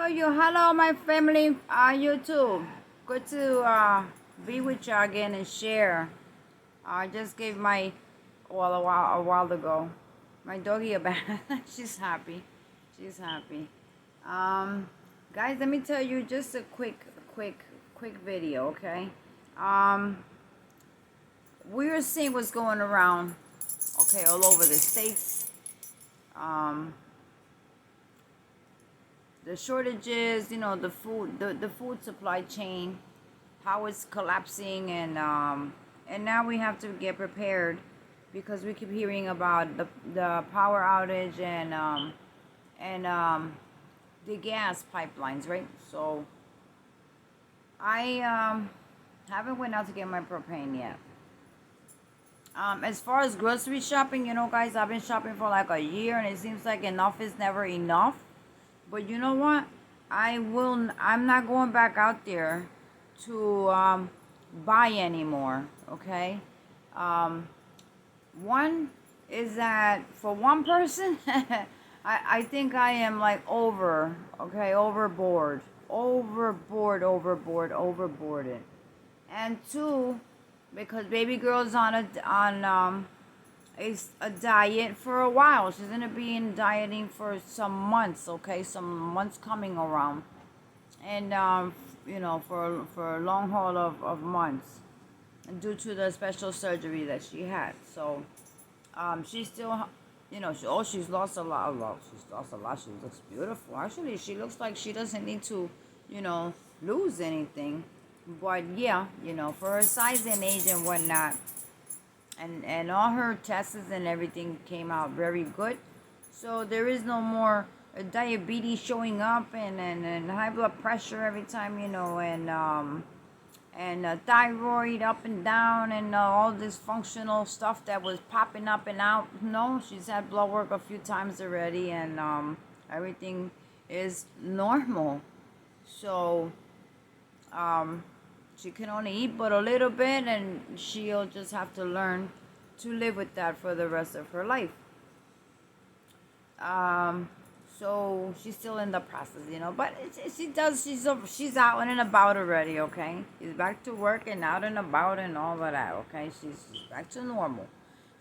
Hello, my family, YouTube. Good to be with you again and share. I just gave a while ago, my doggy a bath. She's happy. She's happy. Um, Guys, let me tell you just a quick video, okay? Um, we're seeing what's going around, okay, all over the states. Um, the shortages, the food supply chain, how it's collapsing, and now we have to get prepared because we keep hearing about the power outage and the gas pipelines, right? So I haven't went out to get my propane yet. As far as grocery shopping, guys, I've been shopping for like a year, and it seems like enough is never enough. But you know what? I'm not going back out there to buy anymore. Okay. Um, One is that for one person, I think I am like overboarded. And two, because baby girl's on a diet for a while. She's gonna be in dieting for some months, okay? Some months coming around, and for a long haul of months, due to the special surgery that she had. So, she's still, she's lost a lot. She's lost a lot. She looks beautiful. Actually, she looks like she doesn't need to, lose anything. But yeah, for her size and age and whatnot, and all her tests and everything came out very good. So there is no more diabetes showing up and high blood pressure every time, and thyroid up and down and all this functional stuff that was popping up and out. No, she's had blood work a few times already, and everything is normal. So she can only eat but a little bit, and she'll just have to learn to live with that for the rest of her life. So she's still in the process, but she's out and about already, okay? She's back to work and out and about and all of that, okay? She's back to normal,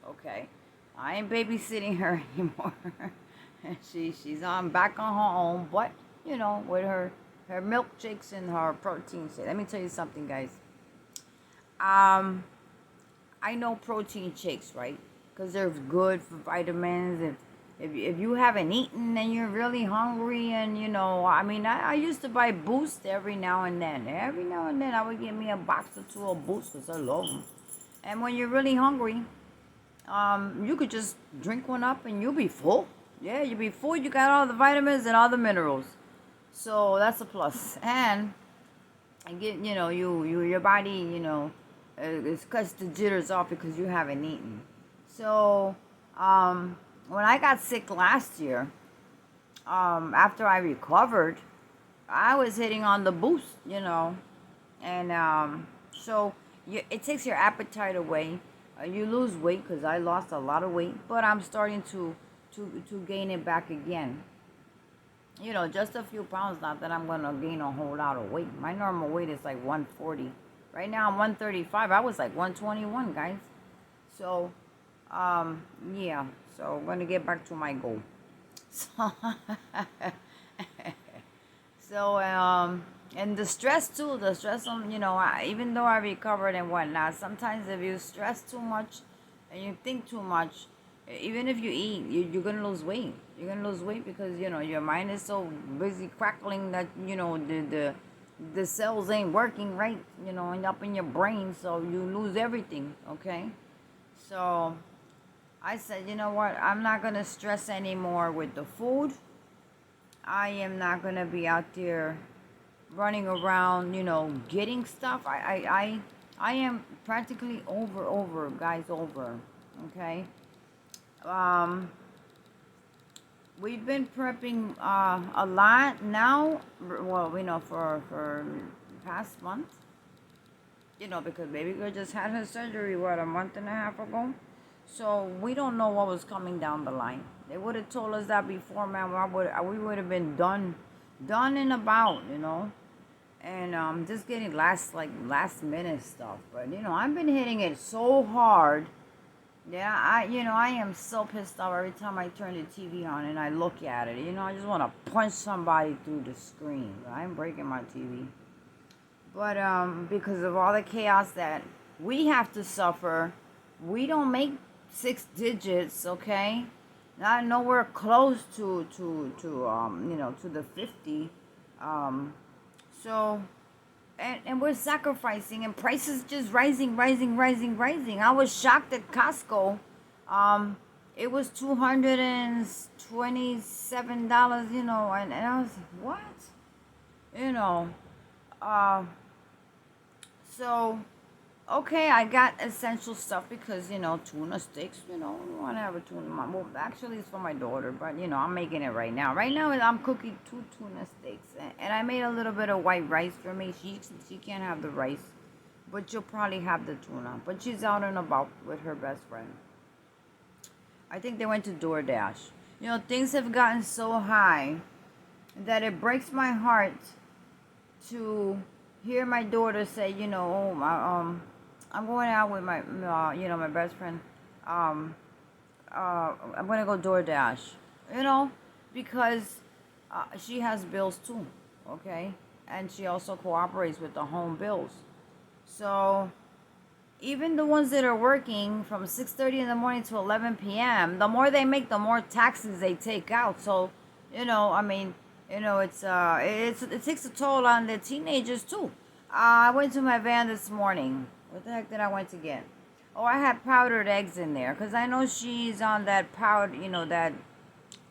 okay? I ain't babysitting her anymore. She's back on her own, but with her milkshakes and her protein shake. Let me tell you something, guys. I know protein shakes, right? Because they're good for vitamins. If you haven't eaten and you're really hungry, and I used to buy Boost every now and then. Every now and then I would get me a box or two of Boost because I love them. And when you're really hungry, you could just drink one up and you'll be full. Yeah, you'll be full. You got all the vitamins and all the minerals. So that's a plus. And get your body it cuts the jitters off because you haven't eaten. So when I got sick last year, after I recovered, I was hitting on the Boost, and so it takes your appetite away. You lose weight because I lost a lot of weight, but I'm starting to gain it back again. Just a few pounds. Not that I'm gonna gain a whole lot of weight. My normal weight is like 140. Right now I'm 135. I was like 121, guys. So, yeah. So I'm gonna get back to my goal. So, and the stress too. The stress on, even though I recovered and whatnot, sometimes if you stress too much and you think too much, even if you eat, you're gonna lose weight. You're gonna lose weight because your mind is so busy crackling that the cells ain't working right. And up in your brain, so you lose everything. Okay, so I said, you know what? I'm not gonna stress anymore with the food. I am not gonna be out there running around, getting stuff. I am practically over, guys, over. Okay. We've been prepping a lot now. Well, for past month. Because baby girl just had her surgery a month and a half ago. So we don't know what was coming down the line. They would have told us that before, man. We would have been done done and about, and just getting last minute stuff. But I've been hitting it so hard. Yeah, I am so pissed off every time I turn the TV on and I look at it. I just want to punch somebody through the screen. I'm breaking my TV. But because of all the chaos that we have to suffer, we don't make 6 digits, okay? Not nowhere close to the 50. So and we're sacrificing, and prices just rising. I was shocked at Costco. It was $227, and I was like, what? Uh, so okay, I got essential stuff because tuna steaks. You want to have a tuna. Well, actually, it's for my daughter, but I'm making it right now. Right now, I'm cooking 2 tuna steaks, and I made a little bit of white rice for me. She can't have the rice, but she'll probably have the tuna. But she's out and about with her best friend. I think they went to DoorDash. Things have gotten so high that it breaks my heart to hear my daughter say, oh, I'm going out with my, my best friend. I'm gonna go DoorDash, because she has bills too, okay, and she also cooperates with the home bills. So even the ones that are working from 6:30 in the morning to 11 p.m., the more they make, the more taxes they take out. So, it takes a toll on the teenagers too. I went to my van this morning. What the heck did I went to get? Oh, I had powdered eggs in there because I know she's on that powder,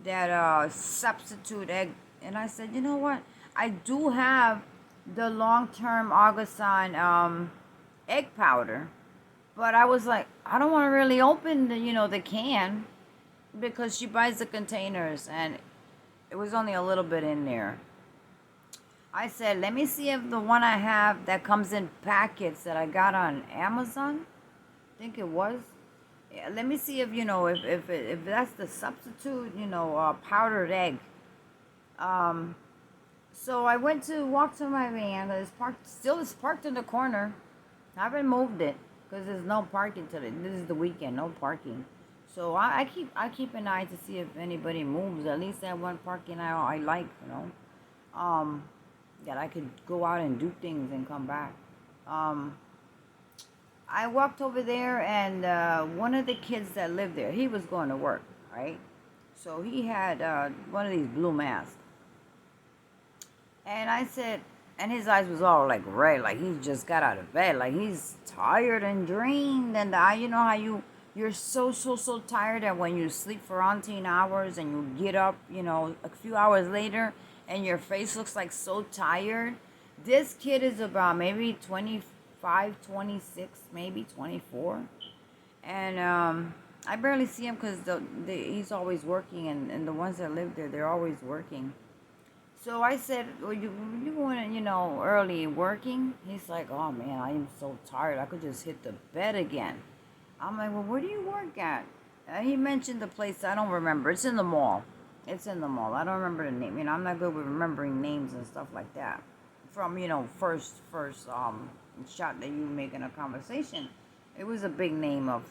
that substitute egg. And I said, you know what? I do have the long-term Argosan egg powder, but I was like, I don't want to really open the can because she buys the containers and it was only a little bit in there. I said, let me see if the one I have that comes in packets that I got on Amazon, I think it was. Yeah, let me see if if that's the substitute, powdered egg. So I went to walk to my van. It's parked in the corner. I haven't moved it because there's no parking today. This is the weekend, no parking. So I keep an eye to see if anybody moves. At least that one parking I like, that I could go out and do things and come back. I walked over there, and one of the kids that lived there, he was going to work, right? So he had one of these blue masks. And I said, and his eyes was all like red, like he just got out of bed, like he's tired and drained. And you know how you're so tired that when you sleep for 18 hours and you get up, a few hours later, and your face looks like so tired. This kid is about maybe 25, 26, maybe 24. And I barely see him because he's always working, and the ones that live there, they're always working. So I said, well, you going, early working? He's like, oh man, I am so tired. I could just hit the bed again. I'm like, well, where do you work at? He mentioned the place. I don't remember. It's in the mall. It's in the mall. I don't remember the name. I'm not good with remembering names and stuff like that. From, first shot that you make in a conversation. It was a big name of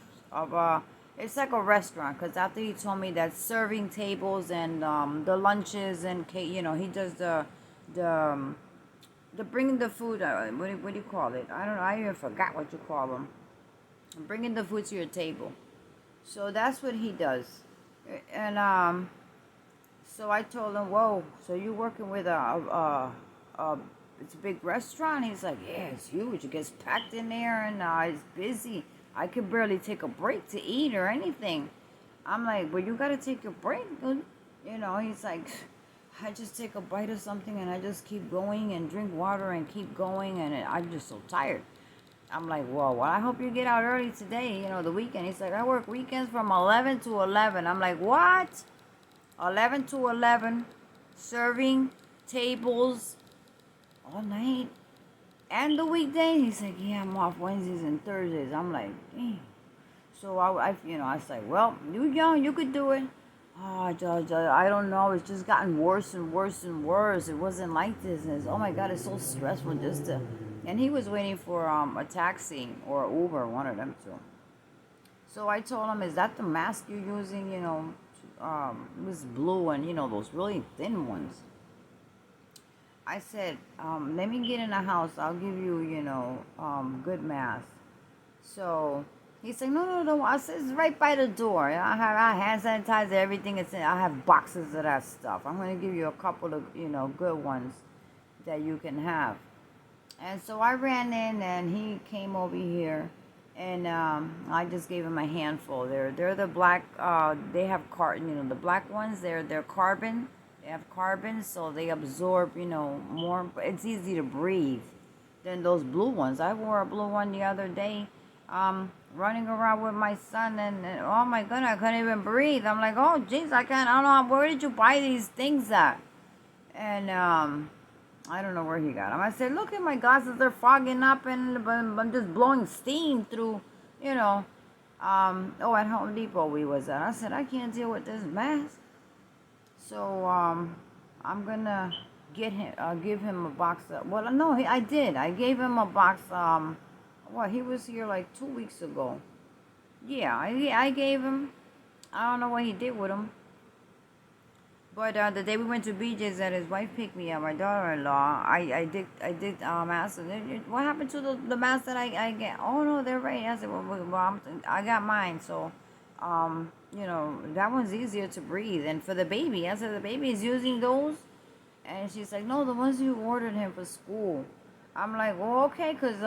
it's like a restaurant, because after he told me that serving tables and the lunches and he does the bringing the food. What do you call it? I don't know. I even forgot what you call them. Bringing the food to your table. So that's what he does. And so I told him, whoa, so you working with it's a big restaurant? He's like, yeah, it's huge. It gets packed in there, and it's busy. I could barely take a break to eat or anything. I'm like, well, you got to take your break. He's like, I just take a bite of something and I just keep going and drink water and keep going, and I'm just so tired. I'm like, well, I hope you get out early today, the weekend. He's like, I work weekends from 11 to 11. I'm like, what? 11 to 11, serving tables all night and the weekday. He's like, yeah, I'm off Wednesdays and Thursdays. I'm like, damn. So I was like, well, you young, you could do it. Oh, I don't know. It's just gotten worse and worse and worse. It wasn't like this. And oh my God, it's so stressful just to. And he was waiting for a taxi or Uber, one of them two. So I told him, "Is that the mask you're using? It was blue and those really thin ones." I said, "Let me get in the house. I'll give you, good mask." So he said, "No, no, no." I said, "It's right by the door. I hand sanitizer, everything. I have boxes of that stuff. I'm going to give you a couple of, good ones that you can have." And so I ran in, and he came over here, and I just gave him a handful. They're the black. They have the black ones. They're carbon. They have carbon, so they absorb, more. It's easy to breathe than those blue ones. I wore a blue one the other day, running around with my son, and oh my God, I couldn't even breathe. I'm like, oh jeez, I can't. I don't know, where did you buy these things at? And I don't know where he got them. I said, look at my glasses, they're fogging up, and I'm just blowing steam through, at Home Depot we was at. I said, I can't deal with this mask. So I'm gonna give him a box. Well, no, I did. I gave him a box. He was here like 2 weeks ago. Yeah, I gave him. I don't know what he did with him. But the day we went to BJ's, that his wife picked me up, my daughter-in-law, I did ask her, what happened to the mask that I get? Oh no, they're right. I said, I got mine, so that one's easier to breathe. And for the baby, I said, the baby is using those, and she's like, no, the ones you ordered him for school. I'm like, well, okay, cause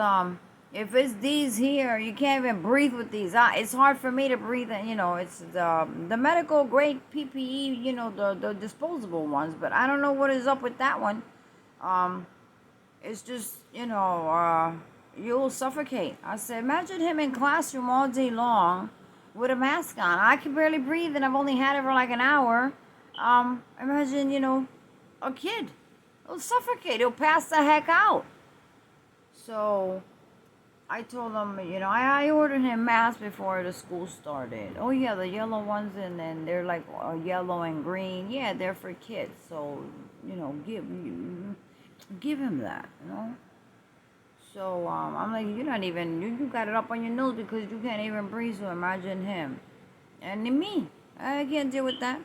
if it's these here, you can't even breathe with these. It's hard for me to breathe. And it's the medical grade PPE. The disposable ones. But I don't know what is up with that one. It's just you'll suffocate. I said, imagine him in classroom all day long with a mask on. I can barely breathe, and I've only had it for like an hour. Imagine a kid. He'll suffocate. He'll pass the heck out. So I told him, I ordered him masks before the school started. Oh yeah, the yellow ones, and then they're like yellow and green. Yeah, they're for kids. So give him that, So I'm like, you're not even. You got it up on your nose because you can't even breathe. So imagine him, and me. I can't deal with that.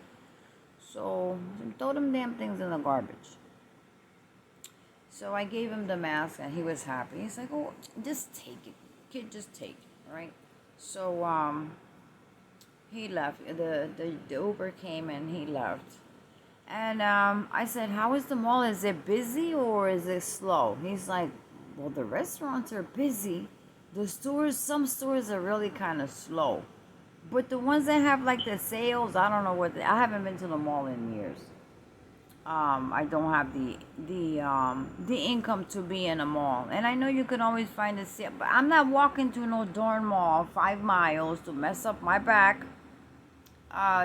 So throw them damn things in the garbage. So I gave him the mask, and he was happy. He's like, oh, just take it. Kid, just take it, right? So he left. The Uber came, and he left. And I said, how is the mall? Is it busy or is it slow? He's like, well, the restaurants are busy. Some stores are really kind of slow. But the ones that have like the sales, I don't know I haven't been to the mall in years. I don't have the income to be in a mall, and I know you can always find a sale, but I'm not walking to no darn mall 5 miles to mess up my back,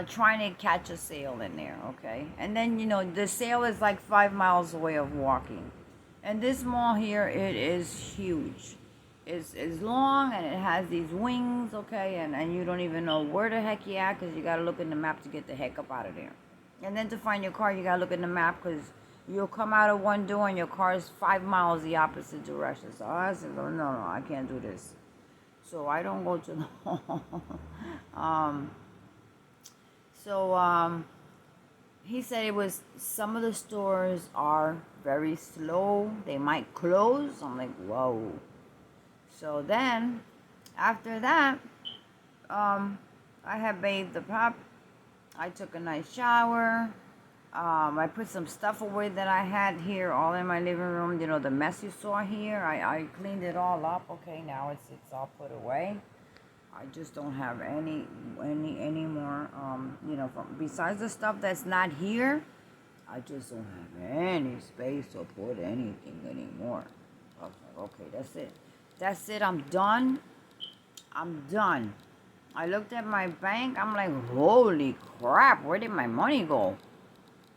trying to catch a sale in there, okay? And then the sale is like 5 miles away of walking, and this mall here, it is huge. It's long, and it has these wings, okay, and you don't even know where the heck you at because you got to look in the map to get the heck up out of there. And then to find your car, you gotta look in the map because you'll come out of one door and your car is 5 miles the opposite direction. So I said, no, I can't do this. So I don't go to the he said some of the stores are very slow. They might close. I'm like, whoa. So then, after that, I had bathed the pup. I took a nice shower. I put some stuff away that I had here all in my living room. The mess you saw here, I cleaned it all up. Okay, now it's all put away. I just don't have any more, besides the stuff that's not here, I just don't have any space to put anything anymore. Okay, that's it. I'm done. I looked at my bank. I'm like, holy crap, where did my money go?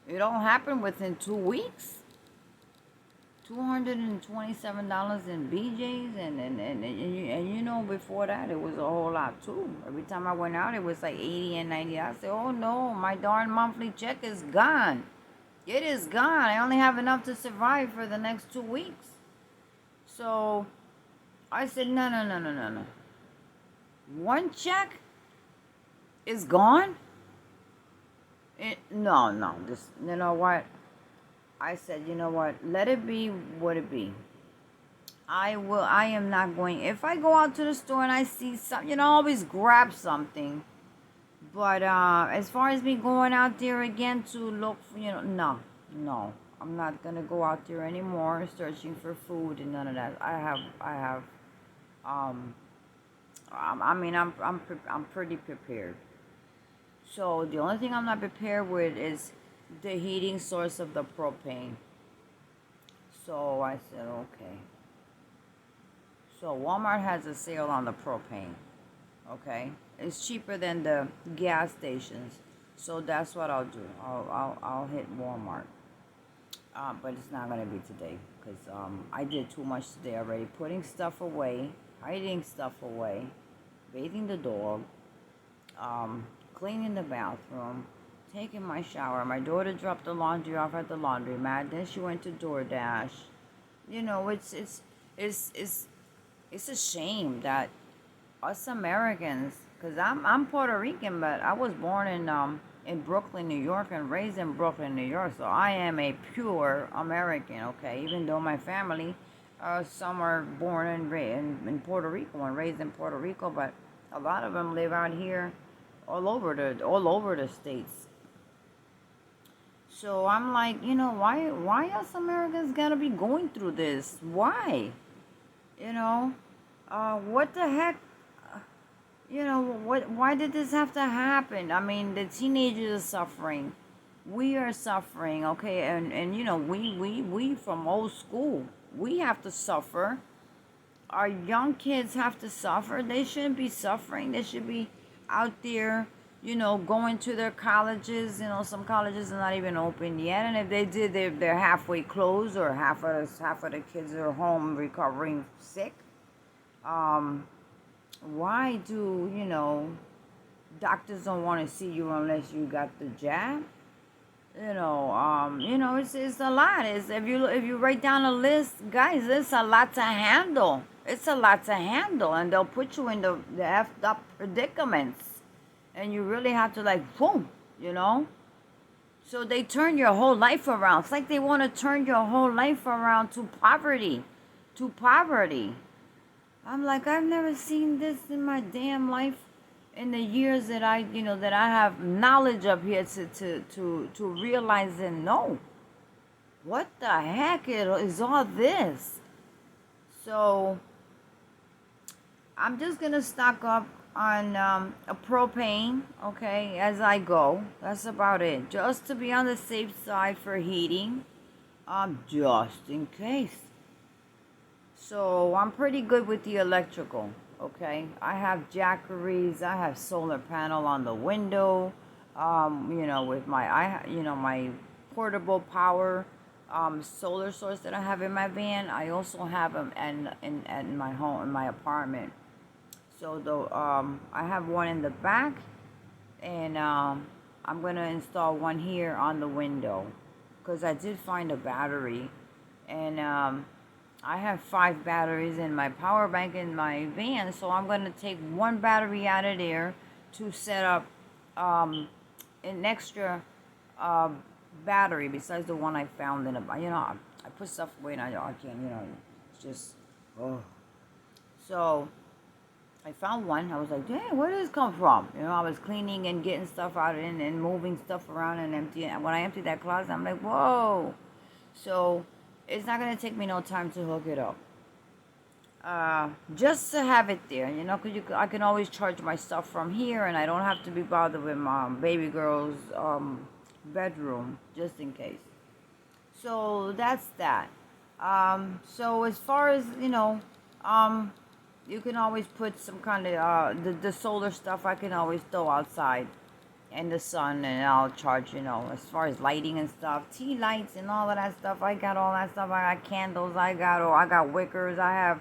It all happened within 2 weeks. $227 in BJ's, and you know, before that it was a whole lot too. Every time I went out, it was like 80 and 90. I said, oh no, my darn monthly check is gone. It is gone. I only have enough to survive for the next 2 weeks. So I said, no, no, no, no, no, no. One check is gone? No, no. This, you know what? I said, you know what? Let it be what it be. I am not going. If I go out to the store and I see something, you know, I always grab something. But as far as me going out there again to look for, you know, no, no. I'm not gonna go out there anymore searching for food and none of that. Um, I mean, I'm pretty prepared. So the only thing I'm not prepared with is the heating source of the propane. So I said, okay. So Walmart has a sale on the propane. Okay, it's cheaper than the gas stations. So that's what I'll do. I'll hit Walmart. But it's not gonna be today because I did too much today already. Putting stuff away, hiding stuff away, bathing the dog, cleaning the bathroom, taking my shower. My daughter dropped the laundry off at the laundromat. Then she went to DoorDash. You know, it's a shame that us Americans, because I'm Puerto Rican, but I was born in Brooklyn, New York, and raised in Brooklyn, New York. So I am a pure American, okay? Even though my family, some are born and raised in Puerto Rico and raised in Puerto Rico, but a lot of them live out here, all over the states. So I'm like, you know, why us Americans gotta be going through this? Why? You know, what the heck? You know, why did this have to happen? I mean, the teenagers are suffering. We are suffering, okay? And you know, we from old school, we have to suffer. Our young kids have to suffer. They shouldn't be suffering. They should be out there, you know, going to their colleges. You know, some colleges are not even open yet, and if they did, they're halfway closed, or half of the kids are home recovering sick. Why do, you know, doctors don't want to see you unless you got the jab? You know, it's a lot. It's if you write down a list, guys, it's a lot to handle. It's a lot to handle, and they'll put you in the effed up predicaments, and you really have to, like, boom, you know. So they turn your whole life around. It's like they want to turn your whole life around to poverty, to poverty. I'm like, I've never seen this in my damn life, in the years that that I have knowledge of here to realize and know. What the heck is all this? So I'm just gonna stock up on a propane, okay, as I go. That's about it. Just to be on the safe side for heating, just in case. So I'm pretty good with the electrical, okay? I have jackeries, I have solar panel on the window, you know, with my portable power solar source that I have in my van. I also have them in my home, in my apartment. So I have one in the back, and I'm gonna install one here on the window, because I did find a battery, and I have 5 batteries in my power bank in my van, so I'm going to take one battery out of there to set up an extra battery besides the one I found in a, you know, I put stuff away and I can't, you know, it's just, oh. So I found one. I was like, dang, where did this come from? You know, I was cleaning and getting stuff out and moving stuff around and emptying. And when I emptied that closet, I'm like, whoa. So it's not going to take me no time to hook it up. Just to have it there, you know, because I can always charge my stuff from here, and I don't have to be bothered with my baby girl's bedroom, just in case. So that's that. So as far as, you know, you can always put some kind of, the solar stuff I can always throw outside. in the sun, and I'll charge, as far as lighting and stuff, tea lights and all of that stuff. I got all that stuff. I got candles. I got wickers. I have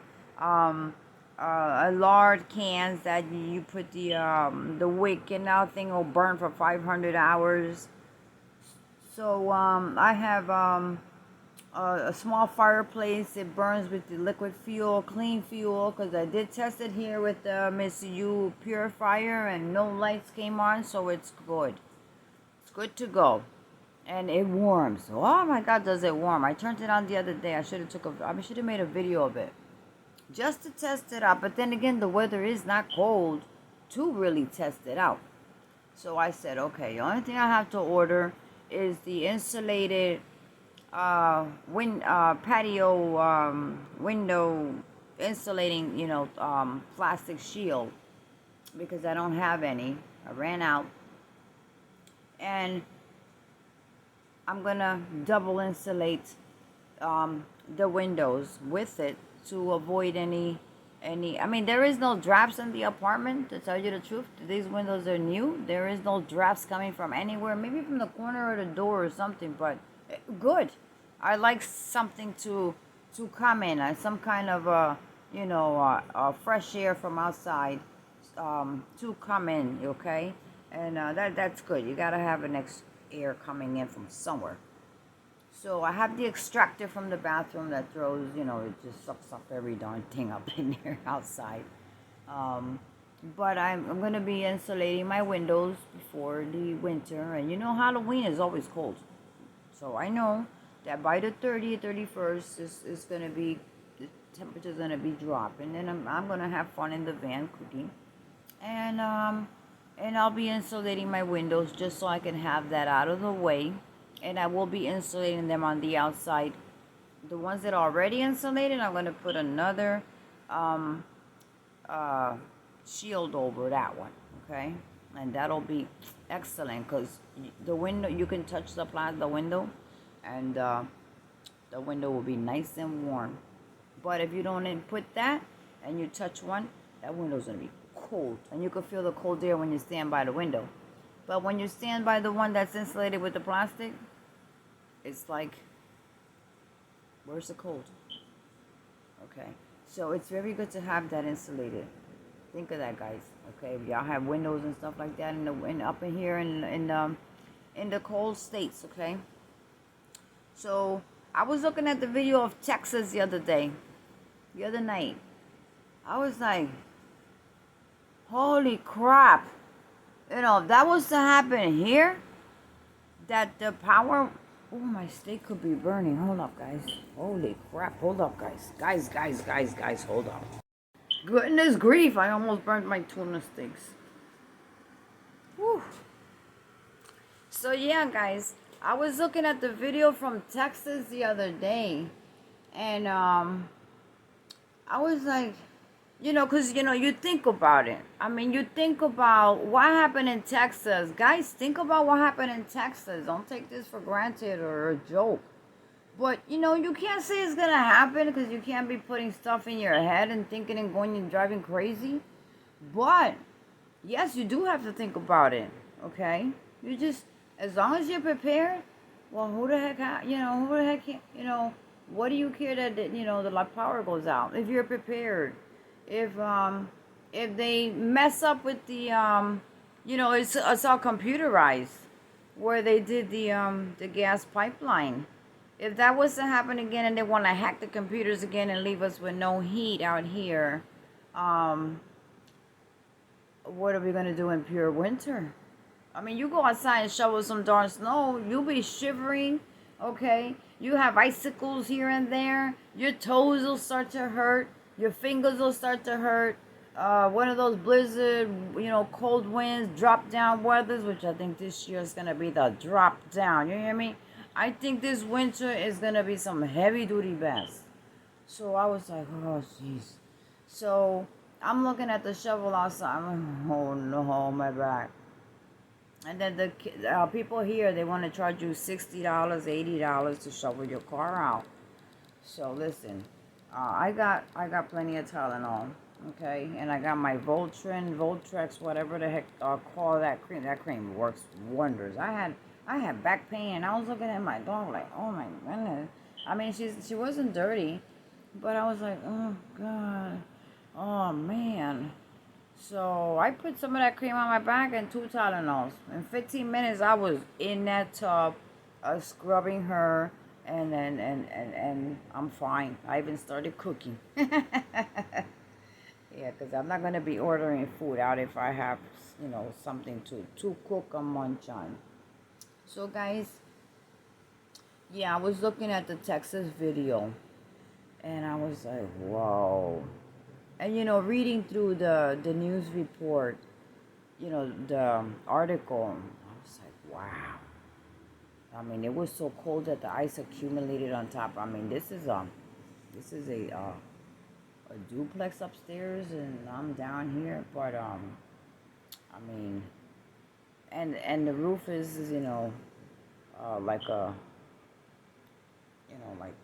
a lard cans that you put the wick, and that thing will burn for 500 hours. So I have a small fireplace. It burns with the liquid fuel, clean fuel, because I did test it here with the Miss U purifier, and no lights came on, so it's good. It's good to go, and it warms. Oh my God, does it warm? I turned it on the other day. I should have made a video of it just to test it out. But then again, the weather is not cold to really test it out. So I said, okay, the only thing I have to order is the insulated patio window insulating, plastic shield, because I don't have any. I ran out, and I'm gonna double insulate the windows with it to avoid any. I mean, there is no drafts in the apartment, to tell you the truth. These windows are new. There is no drafts coming from anywhere, maybe from the corner of the door or something, but good. I like something to come in, some kind of fresh air from outside to come in, okay? And that's good. You gotta have an air coming in from somewhere. So I have the extractor from the bathroom that throws, it just sucks up every darn thing up in there outside. But I'm going to be insulating my windows before the winter. And Halloween is always cold. So I know that by the 30th, 31st, is going to be, the temperature's going to be dropping. And I'm going to have fun in the van cooking. And I'll be insulating my windows just so I can have that out of the way. And I will be insulating them on the outside. The ones that are already insulated, I'm going to put another shield over that one, okay? And that'll be excellent, because the window, you can touch the window, and the window will be nice and warm. But if you don't put that and you touch one, that window's going to be cold. And you can feel the cold air when you stand by the window. But when you stand by the one that's insulated with the plastic, it's like, where's the cold? Okay, so it's very good to have that insulated. Think of that, guys. Okay, if y'all have windows and stuff like that up in here in the cold states. Okay, so I was looking at the video of Texas the other night. I was like, holy crap. If that was to happen here, that the power, my steak could be burning. Hold up, guys. Holy crap. Hold up, guys. Guys, hold up. Goodness grief, I almost burned my tuna steaks. Whew. So yeah, guys, I was looking at the video from Texas the other day, and I was like, because, you think about it. I mean, you think about what happened in Texas. Guys, think about what happened in Texas. Don't take this for granted or a joke. But, you can't say it's going to happen, because you can't be putting stuff in your head and thinking and going and driving crazy. But, yes, you do have to think about it, okay? You just, as long as you're prepared, well, who the heck, what do you care that, the power goes out? If you're prepared. If they mess up with the it's all computerized, where they did the gas pipeline. If that was to happen again, and they want to hack the computers again and leave us with no heat out here, what are we gonna do in pure winter? I mean, you go outside and shovel some darn snow, you'll be shivering. Okay, you have icicles here and there. Your toes will start to hurt. Your fingers will start to hurt. One of those blizzard, cold winds, drop down weathers, which I think this year is going to be the drop down. You hear me? I think this winter is going to be some heavy duty bass. So I was like, oh, jeez. So I'm looking at the shovel outside. I'm like, oh no, my back. And then the people here, they want to charge you $60, $80 to shovel your car out. So listen. I got plenty of Tylenol. Okay, and I got my Voltrex, whatever the heck call that cream. That cream works wonders. I had back pain, and I was looking at my dog like, oh my goodness. I mean, she wasn't dirty, but I was like, oh god, oh man. So I put some of that cream on my back and 2 Tylenols. In 15 minutes, I was in that tub, scrubbing her, and I'm fine. I even started cooking. Yeah, because I'm not going to be ordering food out if I have, something to cook or munch on. So, guys, yeah, I was looking at the Texas video, and I was like, whoa. And, reading through the news report, the article, I was like, wow. I mean, it was so cold that the ice accumulated on top. I mean, this is a duplex upstairs, and I'm down here, but I mean, and the roof is like a, like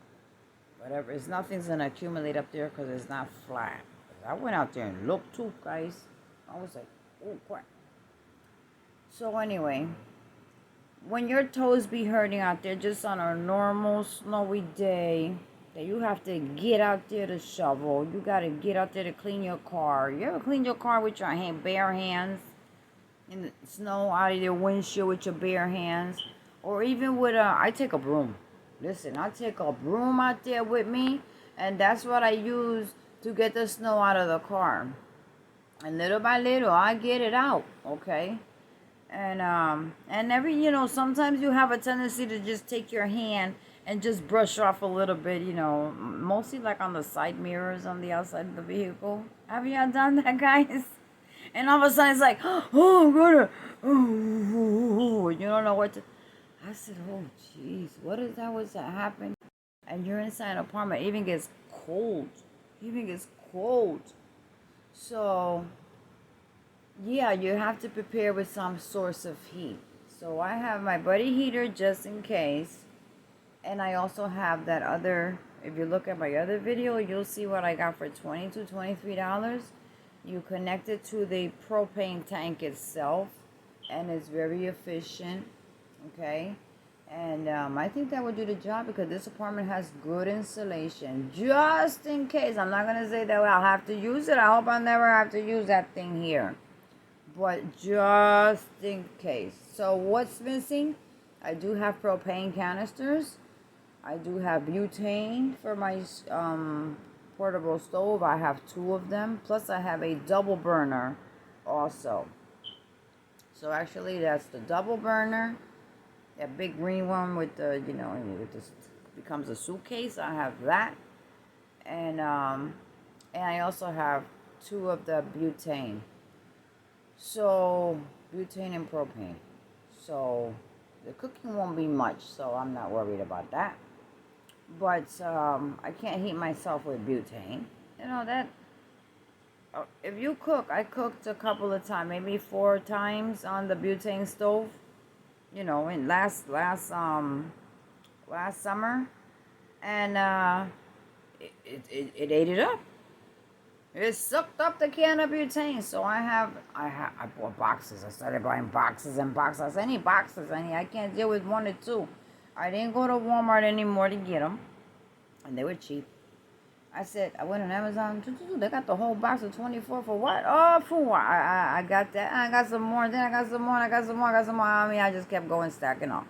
whatever. It's nothing's gonna accumulate up there because it's not flat. I went out there and looked too, guys. I was like, oh crap. So anyway, when your toes be hurting out there just on a normal snowy day, that you have to get out there to shovel. You got to get out there to clean your car. You ever clean your car with your bare hands? In the snow out of your windshield with your bare hands? Or even with I take a broom. Listen, I take a broom out there with me. And that's what I use to get the snow out of the car. And little by little, I get it out. Okay? And sometimes you have a tendency to just take your hand and just brush off a little bit, mostly like on the side mirrors on the outside of the vehicle. Have y'all done that, guys? And all of a sudden it's like, oh, I'm gonna, oh, you don't know what to. I said, oh, jeez, what is that? What's that happen? And you're inside an apartment. It even gets cold. So, yeah, you have to prepare with some source of heat. So I have my buddy heater just in case. And I also have that other, if you look at my other video, you'll see what I got for $20 to $23. You connect it to the propane tank itself, and it's very efficient, okay? And I think that would do the job because this apartment has good insulation. Just in case, I'm not going to say that I'll have to use it. I hope I'll never have to use that thing here. But just in case. So what's missing? I do have propane canisters. I do have butane for my portable stove. I have 2 of them. Plus I have a double burner also. So actually that's the double burner. That big green one with the, with this becomes a suitcase. I have that. And I also have 2 of the butane. So butane and propane. So the cooking won't be much, so I'm not worried about that. But I can't heat myself with butane. That if you cook, I cooked a couple of times, maybe 4 times on the butane stove. In last summer, and it ate it up. It sucked up the can of butane. So I bought boxes. I started buying boxes and boxes. I said, I need boxes. I can't deal with 1 or 2. I didn't go to Walmart anymore to get them. And they were cheap. I said, I went on Amazon. They got the whole box of 24 for what? Oh, for what? I got that. I got some more. Then I got some more. I got some more. I mean, I just kept going, stacking up.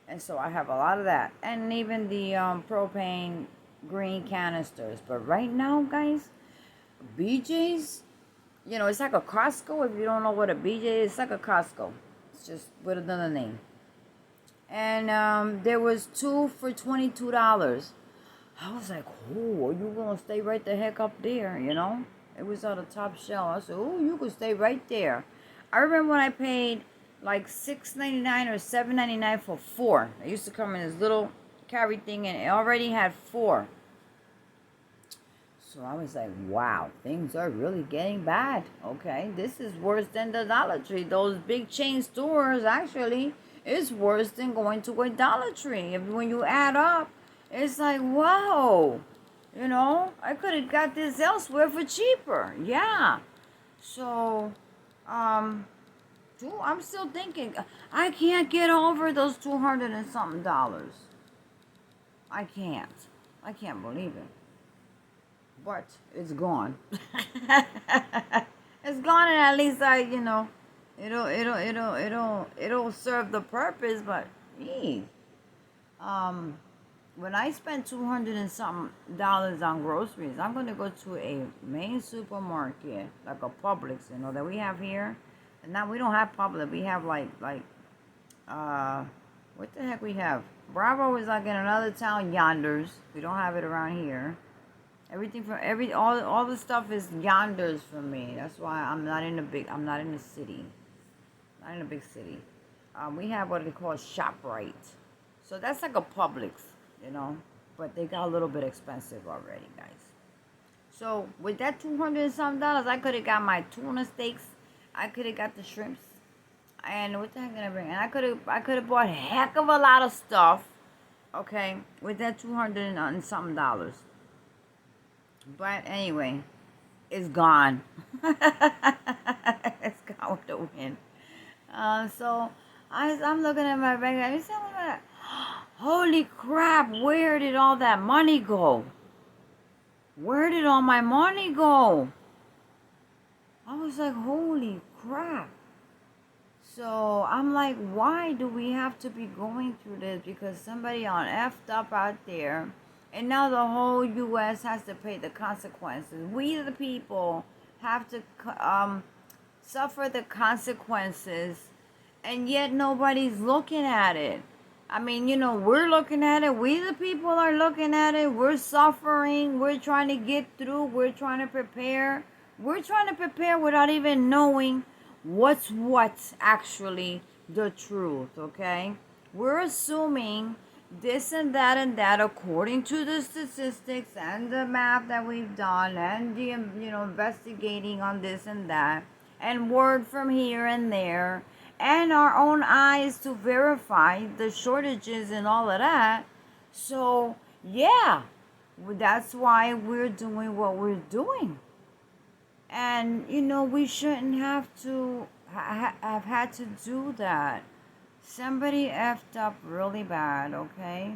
And so I have a lot of that. And even the propane green canisters. But right now, guys, BJ's, it's like a Costco. If you don't know what a BJ is, it's like a Costco. It's just with another name. And there was 2 for $22. I was like, oh, you gonna stay right the heck up there, It was on the top shelf. I said, oh, you could stay right there. I remember when I paid like $6.99 or $7.99 for 4. It used to come in this little carry thing, and it already had 4. So I was like, wow, things are really getting bad. Okay, this is worse than the Dollar Tree. Those big chain stores, actually, is worse than going to a Dollar Tree. When you add up, it's like, wow. You know, I could have got this elsewhere for cheaper. Yeah. So, um, I'm still thinking. I can't get over those 200 and something dollars. I can't. I can't believe it. But it's gone. It's gone, and at least it'll serve the purpose. But, geez, um, when I spend 200 and something dollars on groceries, I'm gonna go to a main supermarket like a Publix, that we have here. And now we don't have Publix. We have uh, what the heck we have? Bravo is like in another town, Yonders. We don't have it around here. Everything from all the stuff is Yonders for me. That's why I'm not in the city. Not in a big city. We have what they call ShopRite. So that's like a Publix, but they got a little bit expensive already, guys. So with that 200 and some dollars, I could have got my tuna steaks. I could have got the shrimps. And what the heck did I bring? And I could have bought a heck of a lot of stuff. Okay, with that 200 and something dollars. But anyway, it's gone. It's gone with the wind. So I'm looking at my bank. I said, holy crap, where did all that money go? Where did all my money go? I was like, holy crap. So I'm like, why do we have to be going through this? Because somebody on effed up out there, and now the whole U.S. has to pay the consequences. We, the people, have to suffer the consequences, and yet nobody's looking at it. I mean, we're looking at it. We, the people, are looking at it. We're suffering. We're trying to get through. We're trying to prepare. We're trying to prepare without even knowing what's actually the truth, okay? We're assuming this and that according to the statistics and the math that we've done and the investigating on this and that and word from here and there and our own eyes to verify the shortages and all of that. So yeah, that's why we're doing what we're doing. And we shouldn't have to have had to do that. Somebody effed up really bad, okay?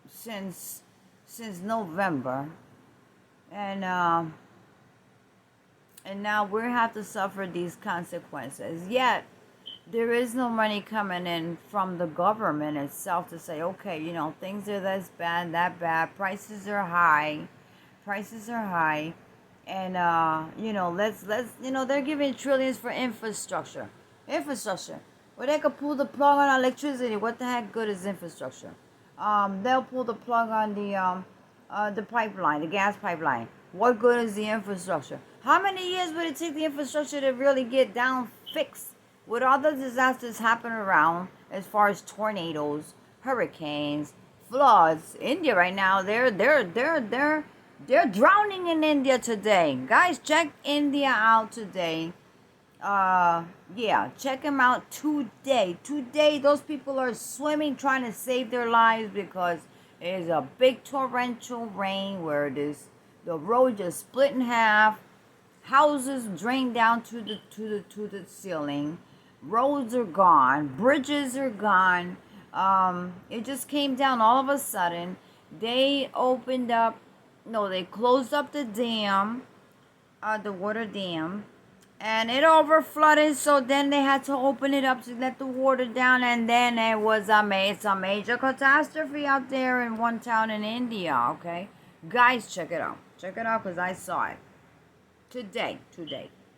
Since November, and now we have to suffer these consequences. Yet there is no money coming in from the government itself to say, okay, things are that bad, prices are high. And let's they're giving trillions for infrastructure. Well, they could pull the plug on electricity. What the heck good is infrastructure? They'll pull the plug on the pipeline, the gas pipeline. What good is the infrastructure? How many years would it take the infrastructure to really get down fixed with all the disasters happening around, as far as tornadoes, hurricanes, floods? India right now, they're drowning in India today. Guys, check India out today. Yeah, check them out today. Today, those people are swimming, trying to save their lives because there's a big torrential rain where the road just split in half. Houses drained down to the ceiling. Roads are gone. Bridges are gone. It just came down all of a sudden. They closed up the dam, the water dam, and it overflooded. So then they had to open it up to let the water down, and then it was a major catastrophe out there in one town in India. Okay, guys, check it out. Check it out, because I saw it today.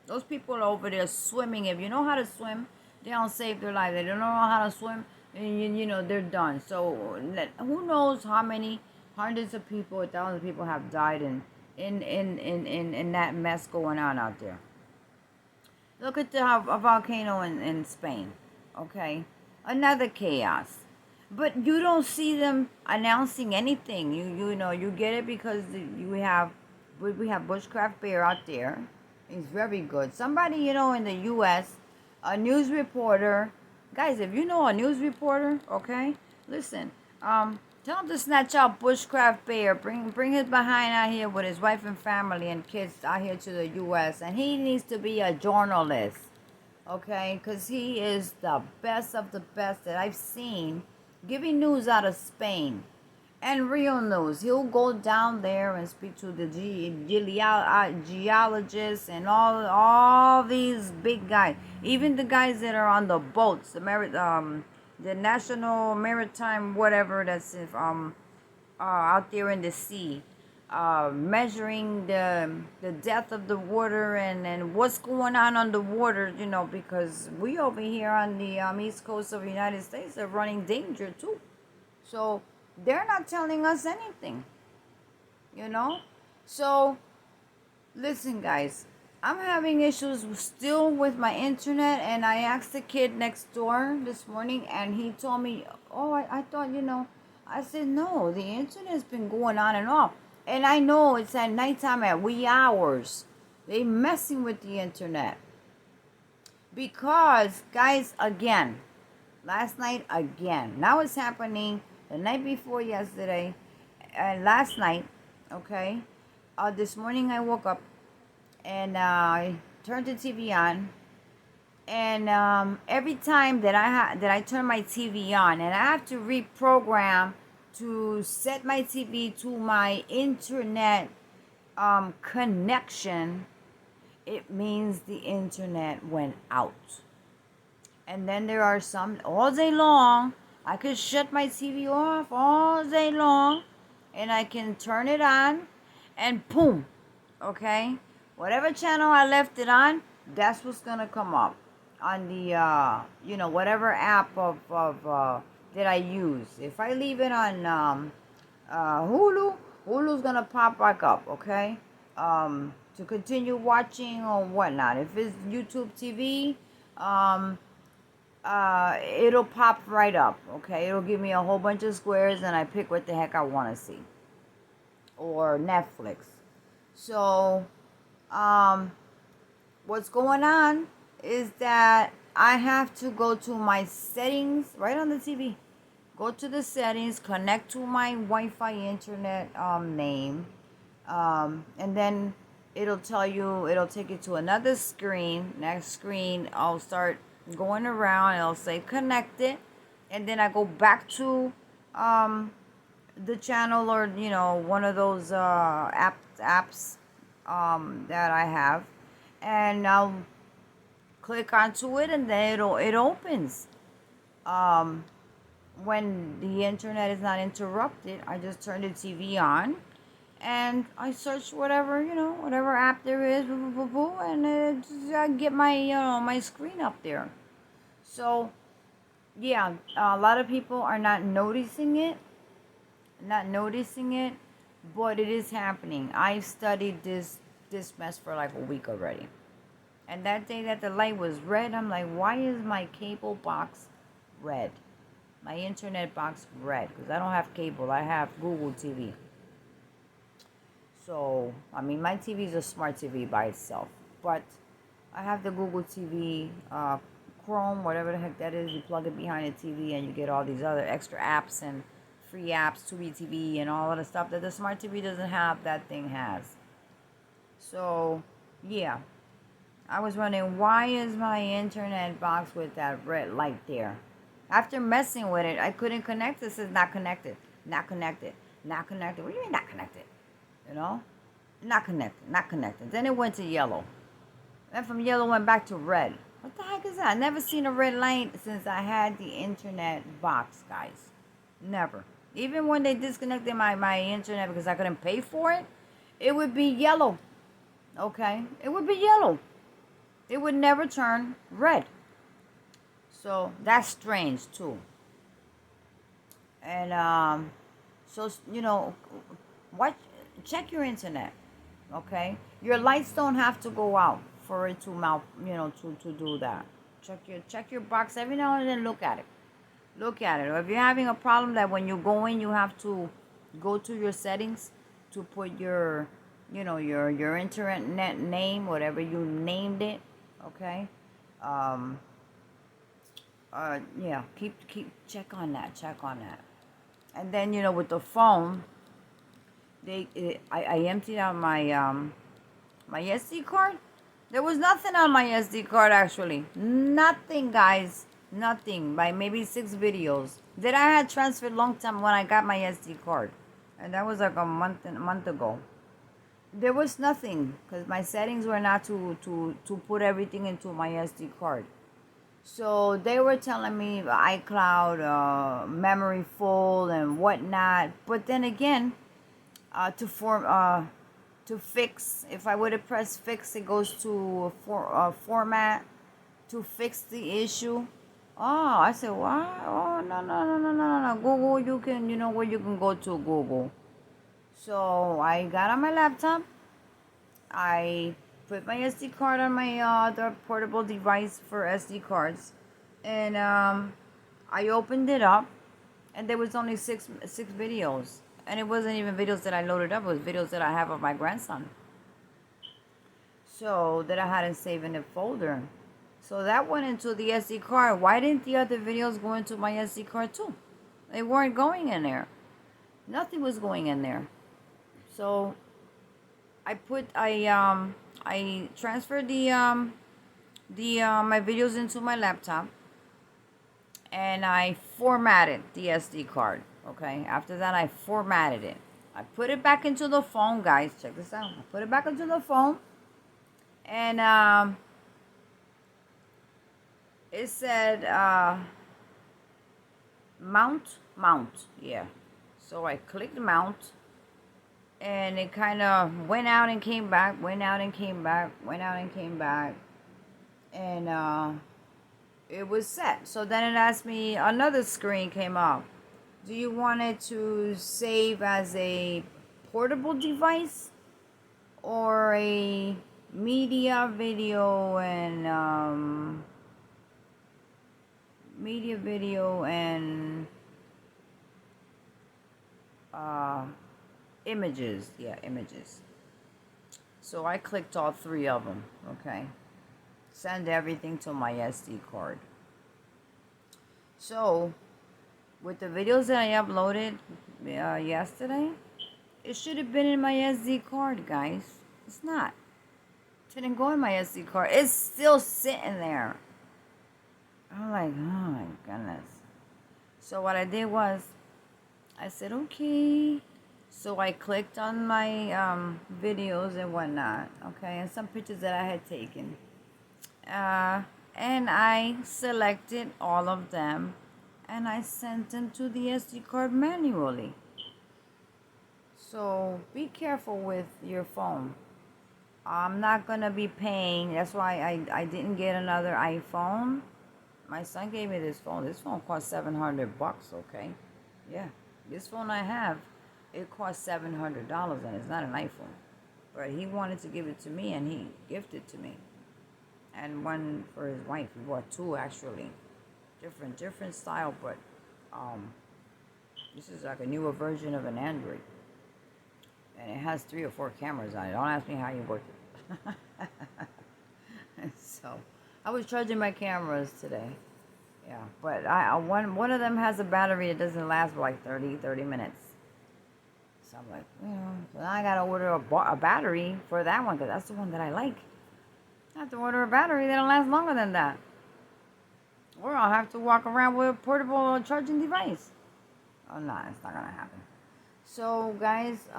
Those people are over there swimming. If you know how to swim, they don't save their life. They don't know how to swim, and they're done. So who knows how many hundreds of people, thousands of people have died in that mess going on out there. Look at a volcano in Spain, okay? Another chaos. But you don't see them announcing anything. You get it because we have Bushcraft Bear out there. He's very good. Somebody, in the U.S., a news reporter. Guys, if you know a news reporter, okay, listen. Tell him to snatch out Bushcraft Bear. Bring his behind out here with his wife and family and kids out here to the U.S. And he needs to be a journalist, okay? Because he is the best of the best that I've seen giving news out of Spain. And real news. He'll go down there and speak to the geologists and all these big guys. Even the guys that are on the boats, the National Maritime whatever that's out there in the sea, measuring the depth of the water and what's going on the water, you know, because we over here on the east coast of the United States are running danger too. So they're not telling us anything, you know. So listen, guys, I'm having issues still with my internet, and I asked the kid next door this morning, and he told me, oh, I thought, you know, I said, no, the internet's been going on and off. And I know it's at nighttime at wee hours. They messing with the internet. Because, guys, again, last night, again. Now it's happening the night before yesterday and last night, okay? This morning I woke up and I turned the TV on. And every time that I turn my TV on, and I have to reprogram to set my TV to my internet connection, it means the internet went out. And then there are some all day long. I could shut my TV off all day long, and I can turn it on, and boom, okay? Whatever channel I left it on, that's what's gonna come up on the you know, whatever app of that I use. If I leave it on Hulu's gonna pop back up, okay? To continue watching or whatnot. If it's YouTube TV, it'll pop right up, okay? It'll give me a whole bunch of squares, and I pick what the heck I want to see. Or Netflix. So, what's going on is that I have to go to my settings right on the TV. Go to the settings, connect to my Wi-Fi internet name, and then it'll tell you, it'll take you to another screen. Next screen, I'll start going around, and it'll say connected, and then I go back to the channel, or you know, one of those apps that I have, and I'll click onto it, and then it opens. When the internet is not interrupted, I just turn the TV on, and I search whatever, you know, whatever app there is, and I get my, you know, my screen up there. So, yeah, a lot of people are not noticing it, but it is happening. I've studied this mess for like a week already. And that day that the light was red, I'm like, why is my cable box red? My internet box red? Because I don't have cable. I have Google TV. So, I mean, my TV is a smart TV by itself. But I have the Google TV, Chrome, whatever the heck that is. You plug it behind the TV, and you get all these other extra apps and free apps, Tubi TV, and all of the stuff that the smart TV doesn't have, that thing has. So, yeah. I was wondering, why is my internet box with that red light there? After messing with it, I couldn't connect. It says not connected, not connected, not connected. What do you mean not connected? You know? Not connected, not connected. Then it went to yellow. Then from yellow went back to red. What the heck is that? I've never seen a red light since I had the internet box, guys. Never. Even when they disconnected my internet because I couldn't pay for it, it would be yellow. Okay? It would be yellow. It would never turn red. So that's strange too. And so, you know, check your internet. Okay? Your lights don't have to go out for it to to do that. Check your box every now and then. Look at it. Or if you're having a problem that when you go in, you have to go to your settings to put your internet name, whatever you named it. Okay. Yeah. Keep check on that. And then, with the phone, I emptied out my SD card. There was nothing on my SD card actually. Nothing, guys. Nothing. By maybe 6 videos that I had transferred long time when I got my SD card, and that was like a month ago. There was nothing because my settings were not to put everything into my SD card. So they were telling me iCloud, memory full and whatnot. But then again, to fix, if I would have pressed fix, it goes to format to fix the issue. Oh, I said, what? Oh, no. Google, you know where you can go to Google. So I got on my laptop. I put my SD card on my other portable device for SD cards, and I opened it up, and there was only six videos, and it wasn't even videos that I loaded up. It was videos that I have of my grandson, so that I hadn't saved in a folder. So that went into the SD card. Why didn't the other videos go into my SD card too? They weren't going in there. Nothing was going in there. So I transferred the my videos into my laptop, and I formatted the SD card. Okay, after that I formatted it. I put it back into the phone, guys. Check this out. I put it back into the phone, and it said mount. Yeah. So I clicked mount, and it kind of went out and came back, and it was set. So then it asked me, another screen came up. Do you want it to save as a portable device or a media, video, and images? Yeah, images. So I clicked all 3 of them. Okay, send everything to my SD card. So with the videos that I uploaded yesterday, it should have been in my SD card, guys. It's not. It didn't go in my SD card. It's still sitting there. I'm like, oh my goodness. So what I did was, I said, okay. So I clicked on my videos and whatnot, okay, and some pictures that I had taken. And I selected all of them, and I sent them to the SD card manually. So be careful with your phone. I'm not going to be paying. That's why I didn't get another iPhone. My son gave me this phone. This phone cost $700, okay? Yeah. This phone I have, it cost $700, and it's not an iPhone. But he wanted to give it to me, and he gifted it to me. And one for his wife. He bought 2, actually. Different style, but this is like a newer version of an Android. And it has 3 or 4 cameras on it. Don't ask me how you work it. So I was charging my cameras today. Yeah, but one of them has a battery that doesn't last for like 30 minutes. So I'm like, so now I gotta order a battery for that one, because that's the one that I like. I have to order a battery that'll last longer than that, or I'll have to walk around with a portable charging device. Oh no, it's not gonna happen. So guys,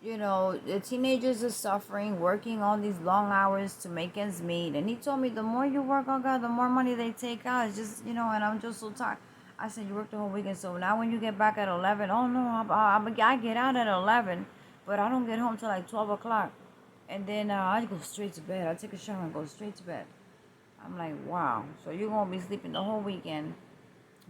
the teenagers are suffering, working all these long hours to make ends meet. And he told me, the more you work, oh God, the more money they take out. It's just, and I'm just so tired. I said, you work the whole weekend, so now when you get back at 11, oh no, I get out at 11, but I don't get home till like 12 o'clock. And then I go straight to bed. I take a shower and go straight to bed. I'm like, wow. So you're going to be sleeping the whole weekend.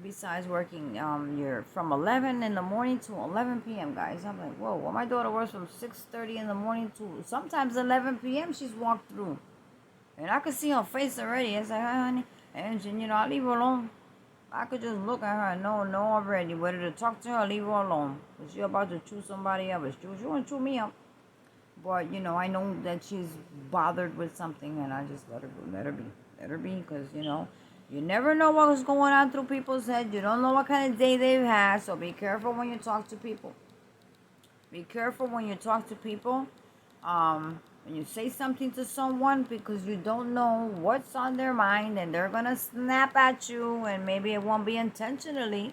Besides working, you're from 11 in the morning to 11 p.m., guys. I'm like, whoa. Well, my daughter works from 6:30 in the morning to sometimes 11 p.m. She's walked through. And I could see her face already. It's like, hi, honey. And, I leave her alone. I could just look at her and know already whether to talk to her or leave her alone. Because she's about to chew somebody up. She want to chew me up. But, I know that she's bothered with something, and I just let her be. Let her be, because, You never know what's going on through people's heads. You don't know what kind of day they've had. So be careful when you talk to people. Be careful when you talk to people. When you say something to someone, because you don't know what's on their mind, and they're gonna snap at you, and maybe it won't be intentionally,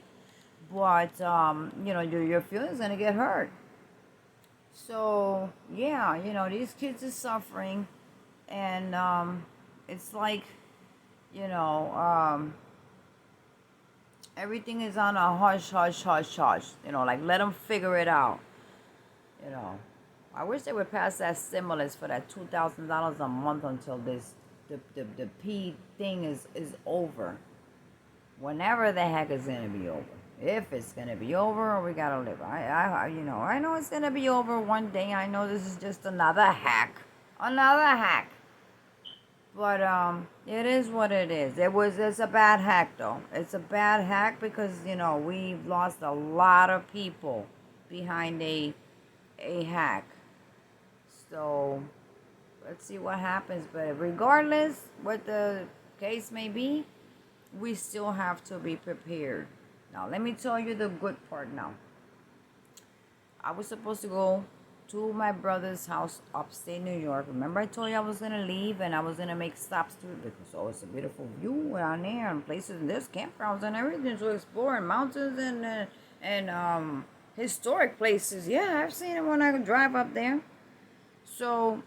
but your feelings gonna get hurt. So yeah, these kids are suffering, and it's like, you know, everything is on a hush, hush, hush, hush. Like, let them figure it out. I wish they would pass that stimulus for that $2,000 a month until the P thing is over. Whenever the heck is gonna be over. If it's gonna be over, we gotta live. I know it's gonna be over one day. I know this is just another hack. But it is what it is. It's a bad hack though. It's a bad hack because we've lost a lot of people behind a hack. So let's see what happens. But regardless what the case may be, we still have to be prepared. Now let me tell you the good part now. I was supposed to go to my brother's house upstate New York. Remember I told you I was going to leave and I was going to make stops to it because it's a beautiful view down there and places, and there's campgrounds and everything to explore, and mountains and historic places. Yeah, I've seen it when I drive up there. So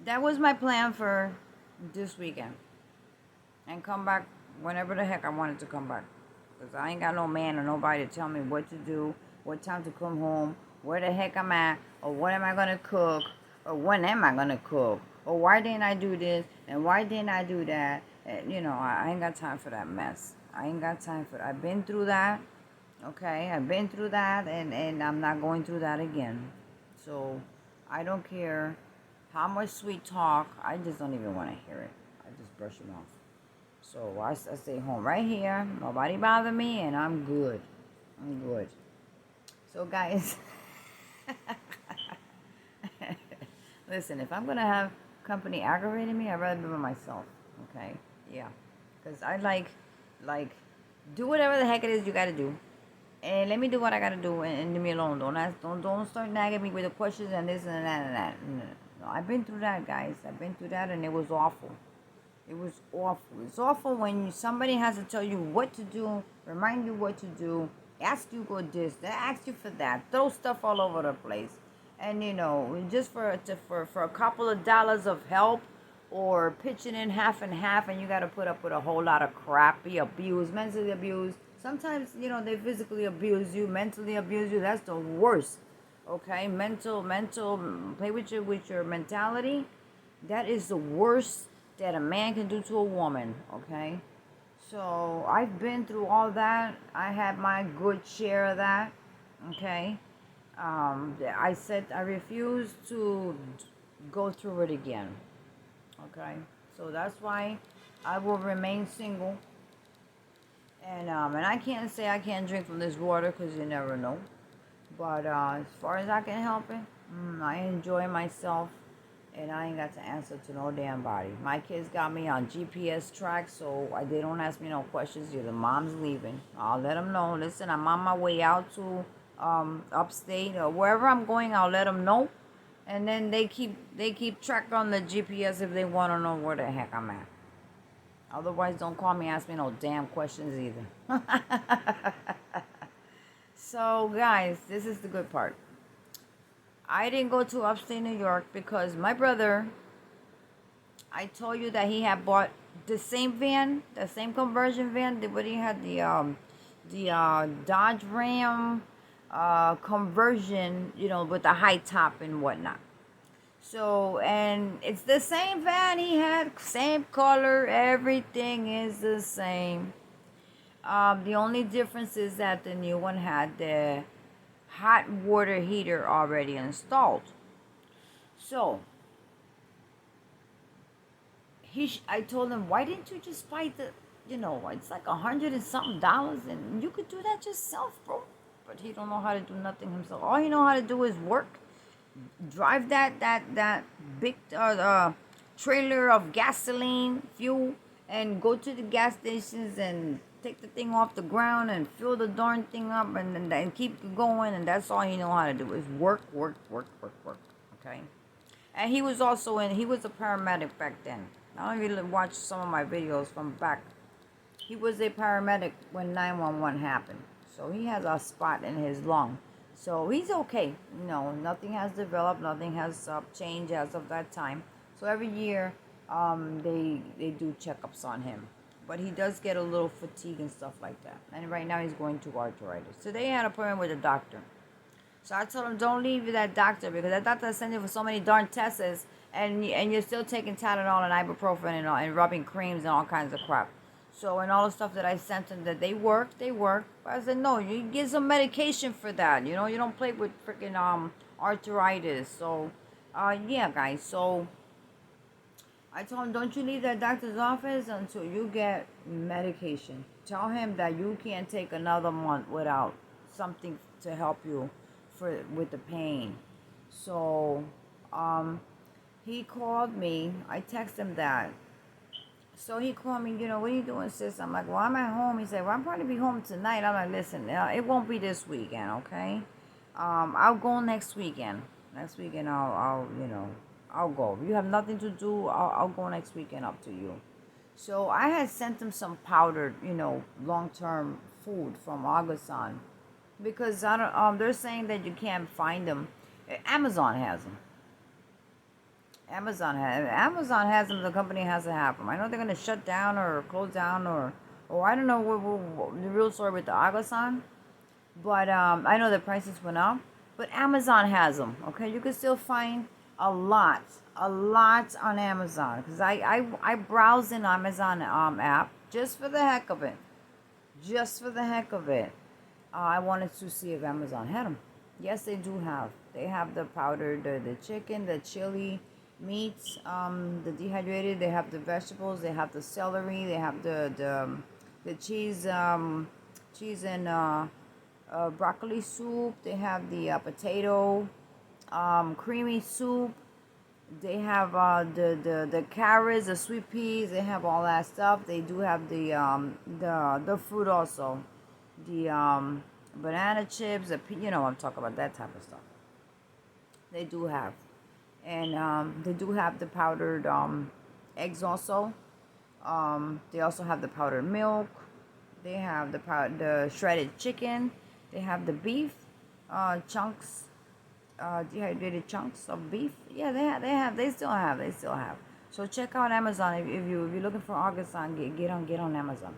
that was my plan for this weekend, and come back whenever the heck I wanted to come back, because I ain't got no man or nobody to tell me what to do, what time to come home, where the heck I'm at, or what am I going to cook, or when am I going to cook, or why didn't I do this, and why didn't I do that. And, I ain't got time for that mess. I ain't got time for it. I've been through that, okay? I've been through that, and I'm not going through that again. So I don't care how much sweet talk. I just don't even want to hear it. I just brush them off. So I stay home right here. Nobody bother me, and I'm good. So guys, listen, if I'm going to have company aggravating me, I'd rather be by myself, okay? Yeah, because I like, do whatever the heck it is you got to do, and let me do what I got to do, and leave me alone. Don't start nagging me with the questions and this and that and that. No, I've been through that, guys. I've been through that, and it was awful. It was awful. It's awful when somebody has to tell you what to do, remind you what to do, ask you for this, they ask you for that, throw stuff all over the place. And just for a couple of dollars of help, or pitching in half and half, and you got to put up with a whole lot of crap, be abused, mentally abused. Sometimes, they physically abuse you, mentally abuse you. That's the worst. Okay? Mental, play with your mentality. That is the worst that a man can do to a woman. Okay? So I've been through all that. I had my good share of that. Okay? I said I refuse to go through it again. Okay? So that's why I will remain single. And I can't say I can't drink from this water, because you never know. But as far as I can help it, I enjoy myself. And I ain't got to answer to no damn body. My kids got me on GPS tracks, so they don't ask me no questions either. Mom's leaving. I'll let them know. Listen, I'm on my way out to upstate or wherever I'm going. I'll let them know, and then they keep track on the GPS if they want to know where the heck I'm at. Otherwise, don't call me, ask me no damn questions either. So, guys, this is the good part. I didn't go to upstate New York because my brother, I told you that he had bought the same van, the same conversion van, but he had the Dodge Ram conversion, with the high top and whatnot. So, and it's the same van he had, same color, everything is the same. The only difference is that the new one had the hot water heater already installed. So I told him, why didn't you just buy it's like $100 and something, and you could do that yourself, bro. But he don't know how to do nothing himself. All he know how to do is work, drive that big trailer of gasoline fuel, and go to the gas stations and take the thing off the ground and fill the darn thing up and keep going. And that's all he know how to do is work, work, work, work, work. Okay. And he was also he was a paramedic back then. I don't really watch some of my videos from back. He was a paramedic when 911 happened. So he has a spot in his lung. So he's okay. No, nothing has developed. Nothing has changed as of that time. So every year, they do checkups on him. But he does get a little fatigue and stuff like that. And right now he's going to arthritis. So they had an appointment with a doctor. So I told him, don't leave that doctor because that doctor sent you for so many darn tests and you're still taking Tylenol and ibuprofen and rubbing creams and all kinds of crap. So, and all the stuff that I sent him that they work. But I said, no, you get some medication for that. You know, you don't play with freaking arthritis. So, yeah, guys. So, I told him, don't you leave that doctor's office until you get medication. Tell him that you can't take another month without something to help you with the pain. So, he called me. I texted him that. So he called me, what are you doing, sis? I'm like, well, I'm at home. He said, well, I'll probably be home tonight. I'm like, listen, it won't be this weekend, okay? I'll go next weekend. Next weekend, I'll go. If you have nothing to do, I'll go next weekend, up to you. So I had sent him some powdered, long-term food from Augustin because I don't. They're saying that you can't find them. Amazon has them. Amazon has them. The company has to have them. I know they're gonna shut down or close down or I don't know what the real story with the Agosan, but I know the prices went up. But Amazon has them. Okay, you can still find a lot on Amazon because I browsed in Amazon app just for the heck of it, I wanted to see if Amazon had them. Yes, they do have. They have the powdered, the chicken, the chili meats, the dehydrated. They have the vegetables. They have the celery. They have the cheese, and broccoli soup. They have the potato, creamy soup. They have the carrots, the sweet peas. They have all that stuff. They do have the fruit also, the banana chips. I'm talking about that type of stuff. They do have, and they do have the powdered eggs also. They also have the powdered milk. They have the shredded chicken. They have the beef chunks, dehydrated chunks of beef. Yeah, they still have. So check out Amazon if you're looking for Augustin. Get on Amazon,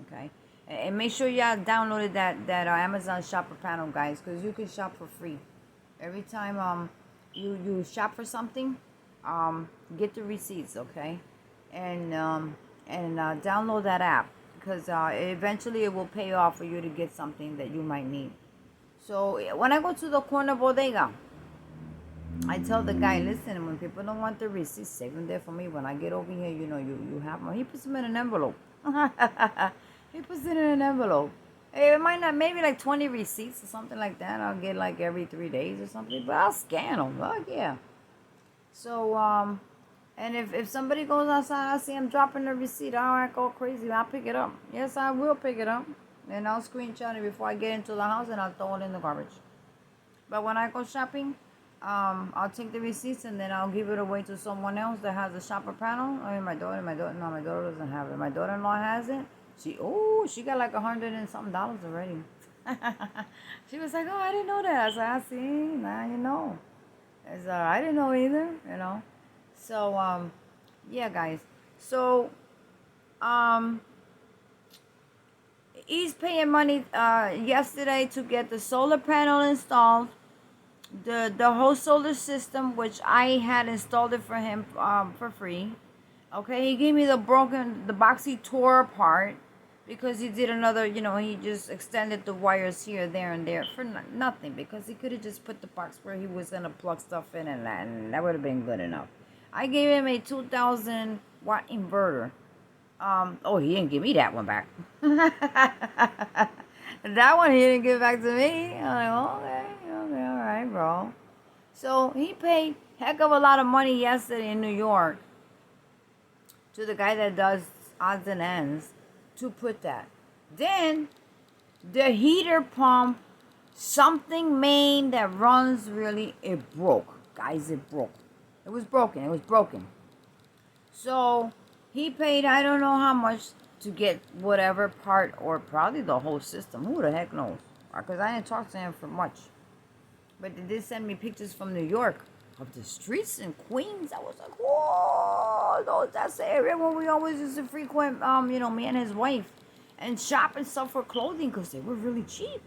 okay? And make sure y'all downloaded that Amazon shopper panel, guys, because you can shop for free every time you shop for something. Get the receipts, okay, and download that app because eventually it will pay off for you to get something that you might need. So when I go to the corner bodega, I tell the guy, listen, when people don't want the receipts, save them there for me. When I get over here, you have them. He puts them in an envelope. He puts it in an envelope. It might not, maybe like 20 receipts or something like that. I'll get like every 3 days or something, but I'll scan them. Oh, yeah. So, and if somebody goes outside, I see him dropping the receipt, I go crazy. I'll pick it up. Yes, I will pick it up. And I'll screenshot it before I get into the house and I'll throw it in the garbage. But when I go shopping, I'll take the receipts and then I'll give it away to someone else that has a shopper panel. I mean, my daughter doesn't have it. My daughter-in-law has it. She got like $100 and something already. She was like, oh, I didn't know that. I said, I see, now you know. I didn't know either, So, yeah, guys. So, he's paying money yesterday to get the solar panel installed. The whole solar system, which I had installed it for him for free. Okay, he gave me the box he tore apart because he did another, he just extended the wires here, there, and there for nothing because he could have just put the box where he was going to plug stuff in and that would have been good enough. I gave him a 2,000 watt inverter. He didn't give me that one back. That one he didn't give back to me. I'm like, okay, all right, bro. So he paid heck of a lot of money yesterday in New York to the guy that does odds and ends to put that. Then the heater pump, something main that runs really, it broke. Guys, it broke. It was broken. It was broken. So he paid I don't know how much to get whatever part, or probably the whole system. Who the heck knows? Because I didn't talk to him for much. But they did send me pictures from New York of the streets in Queens. I was like, whoa, that's the area where we always used to frequent, me and his wife, and shop and stuff for clothing because they were really cheap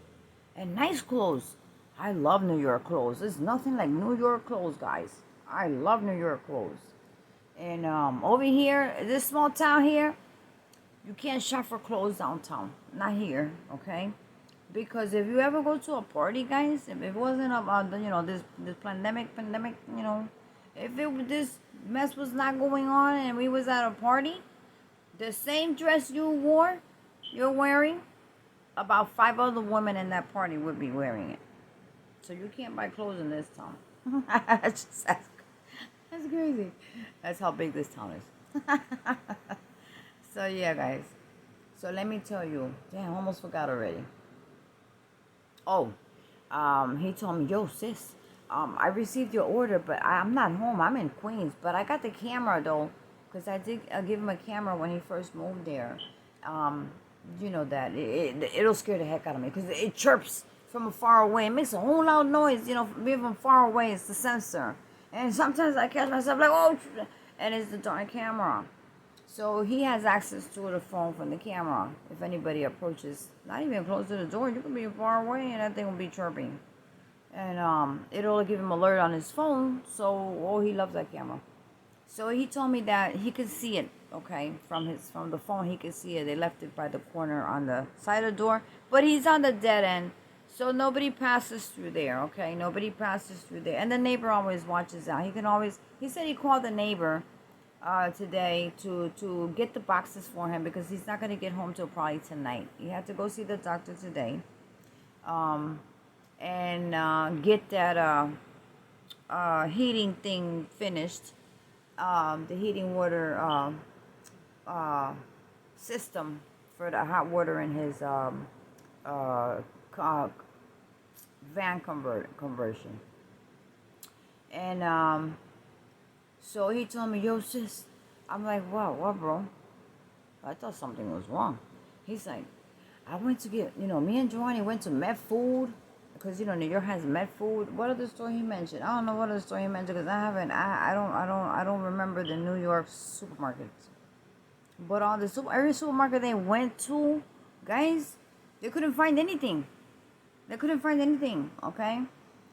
and nice clothes. I love New York clothes. There's nothing like New York clothes, guys. I love New York clothes. And over here, this small town here, you can't shop for clothes downtown. Not here, okay? Because if you ever go to a party, guys, if it wasn't about this pandemic, if this mess was not going on and we was at a party, the same dress you're wearing, about 5 other women in that party would be wearing it. So you can't buy clothes in this town. that's crazy. That's how big this town is. So yeah, guys. So let me tell you. Damn, I almost forgot already. Oh, he told me, yo, sis, I received your order, but I'm not home. I'm in Queens, but I got the camera though, because I did give him a camera when he first moved there. You know that it'll scare the heck out of me because it chirps from far away. It makes a whole loud noise, being from far away. It's the sensor, and sometimes I catch myself like, oh, and it's the darn camera. So he has access to the phone from the camera. If anybody approaches, not even close to the door, you can be far away and that thing will be chirping. And it'll give him alert on his phone. So, he loves that camera. So he told me that he could see it, okay, from the phone. He could see it. They left it by the corner on the side of the door, but he's on the dead end, so nobody passes through there, okay? Nobody passes through there, and the neighbor always watches out. He said he called the neighbor today to get the boxes for him because he's not going to get home till probably tonight. He had to go see the doctor today, and get that heating thing finished. The heating water system for the hot water in his van conversion. And so he told me, yo, sis. I'm like, what, bro? I thought something was wrong. He's like, I went to get, me and Giovanni went to Met Food, because, New York has Met Food. What other store he mentioned? I don't know what other store he mentioned, because I don't remember the New York supermarkets. But every supermarket they went to, guys, they couldn't find anything. Okay?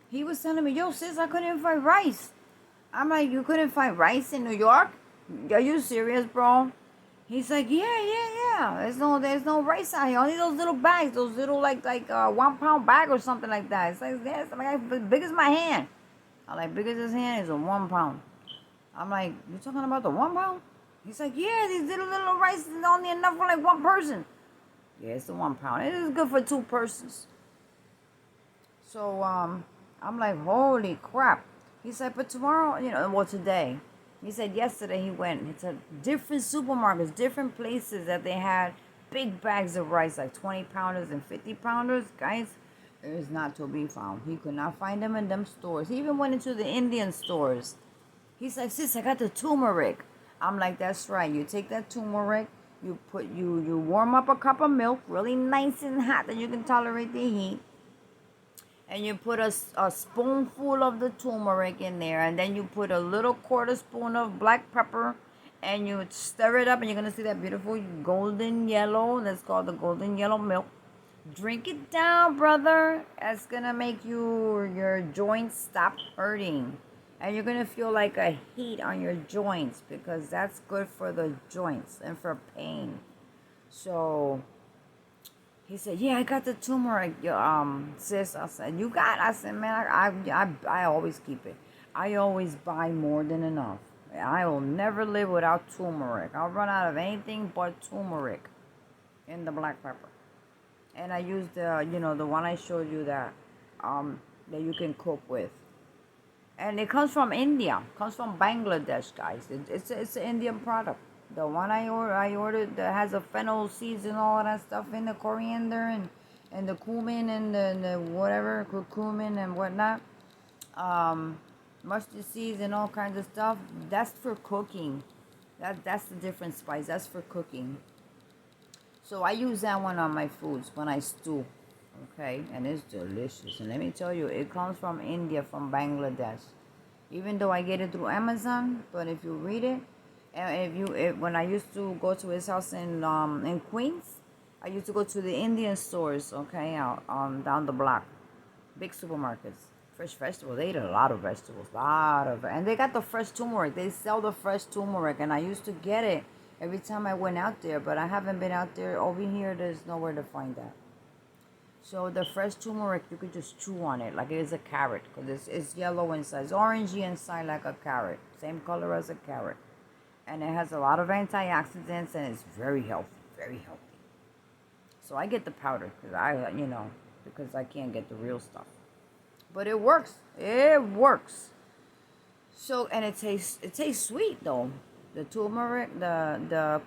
He was telling me, yo, sis, I couldn't find rice. I'm like, you couldn't find rice in New York? Are you serious, bro? He's like, yeah. There's no rice out here. Only those little bags, those little like 1 pound bag or something like that. It's like as big as my hand. I'm like, big as his hand is a 1 pound. I'm like, you talking about the 1 pound? He's like, yeah, these little rice is only enough for like one person. Yeah, it's the 1 pound. It is good for 2 persons. So I'm like, holy crap. He said, but tomorrow, today. He said yesterday he went to different supermarkets, different places that they had big bags of rice, like 20 pounders and 50 pounders. Guys, there is not to be found. He could not find them in them stores. He even went into the Indian stores. He's like, sis, I got the turmeric. I'm like, that's right. You take that turmeric, you warm up a cup of milk, really nice and hot that you can tolerate the heat. And you put a spoonful of the turmeric in there. And then you put a little 1/4 spoon of black pepper. And you stir it up. And you're going to see that beautiful golden yellow. That's called the golden yellow milk. Drink it down, brother. That's going to make your joints stop hurting. And you're going to feel like a heat on your joints. Because that's good for the joints and for pain. So he said, yeah, I got the turmeric, sis. I said, you got it? I said, man, I always keep it. I always buy more than enough. I will never live without turmeric. I'll run out of anything but turmeric in the black pepper. And I use the one I showed you that you can cook with. And it comes from India. It comes from Bangladesh, guys. It's an Indian product. The one I ordered that has the fennel seeds and all of that stuff in the coriander and the cumin and the whatever, curcumin and whatnot. Um, Mustard seeds and all kinds of stuff. That's for cooking. That's the different spice. That's for cooking. So I use that one on my foods when I stew. Okay, and it's delicious. And let me tell you, it comes from India, from Bangladesh. Even though I get it through Amazon, but if you read it, and when I used to go to his house in Queens, I used to go to the Indian stores, okay, out down the block, big supermarkets, fresh vegetables. They eat a lot of vegetables, and they got the fresh turmeric. They sell the fresh turmeric, and I used to get it every time I went out there, but I haven't been out there. Over here, there's nowhere to find that. So the fresh turmeric, you could just chew on it like it is a carrot, because it's yellow inside. It's orangey inside like a carrot. Same color as a carrot. And it has a lot of antioxidants, and it's very healthy. Very healthy. So I get the powder, because I can't get the real stuff. But it works. It works. So, and it tastes sweet, though. The turmeric, the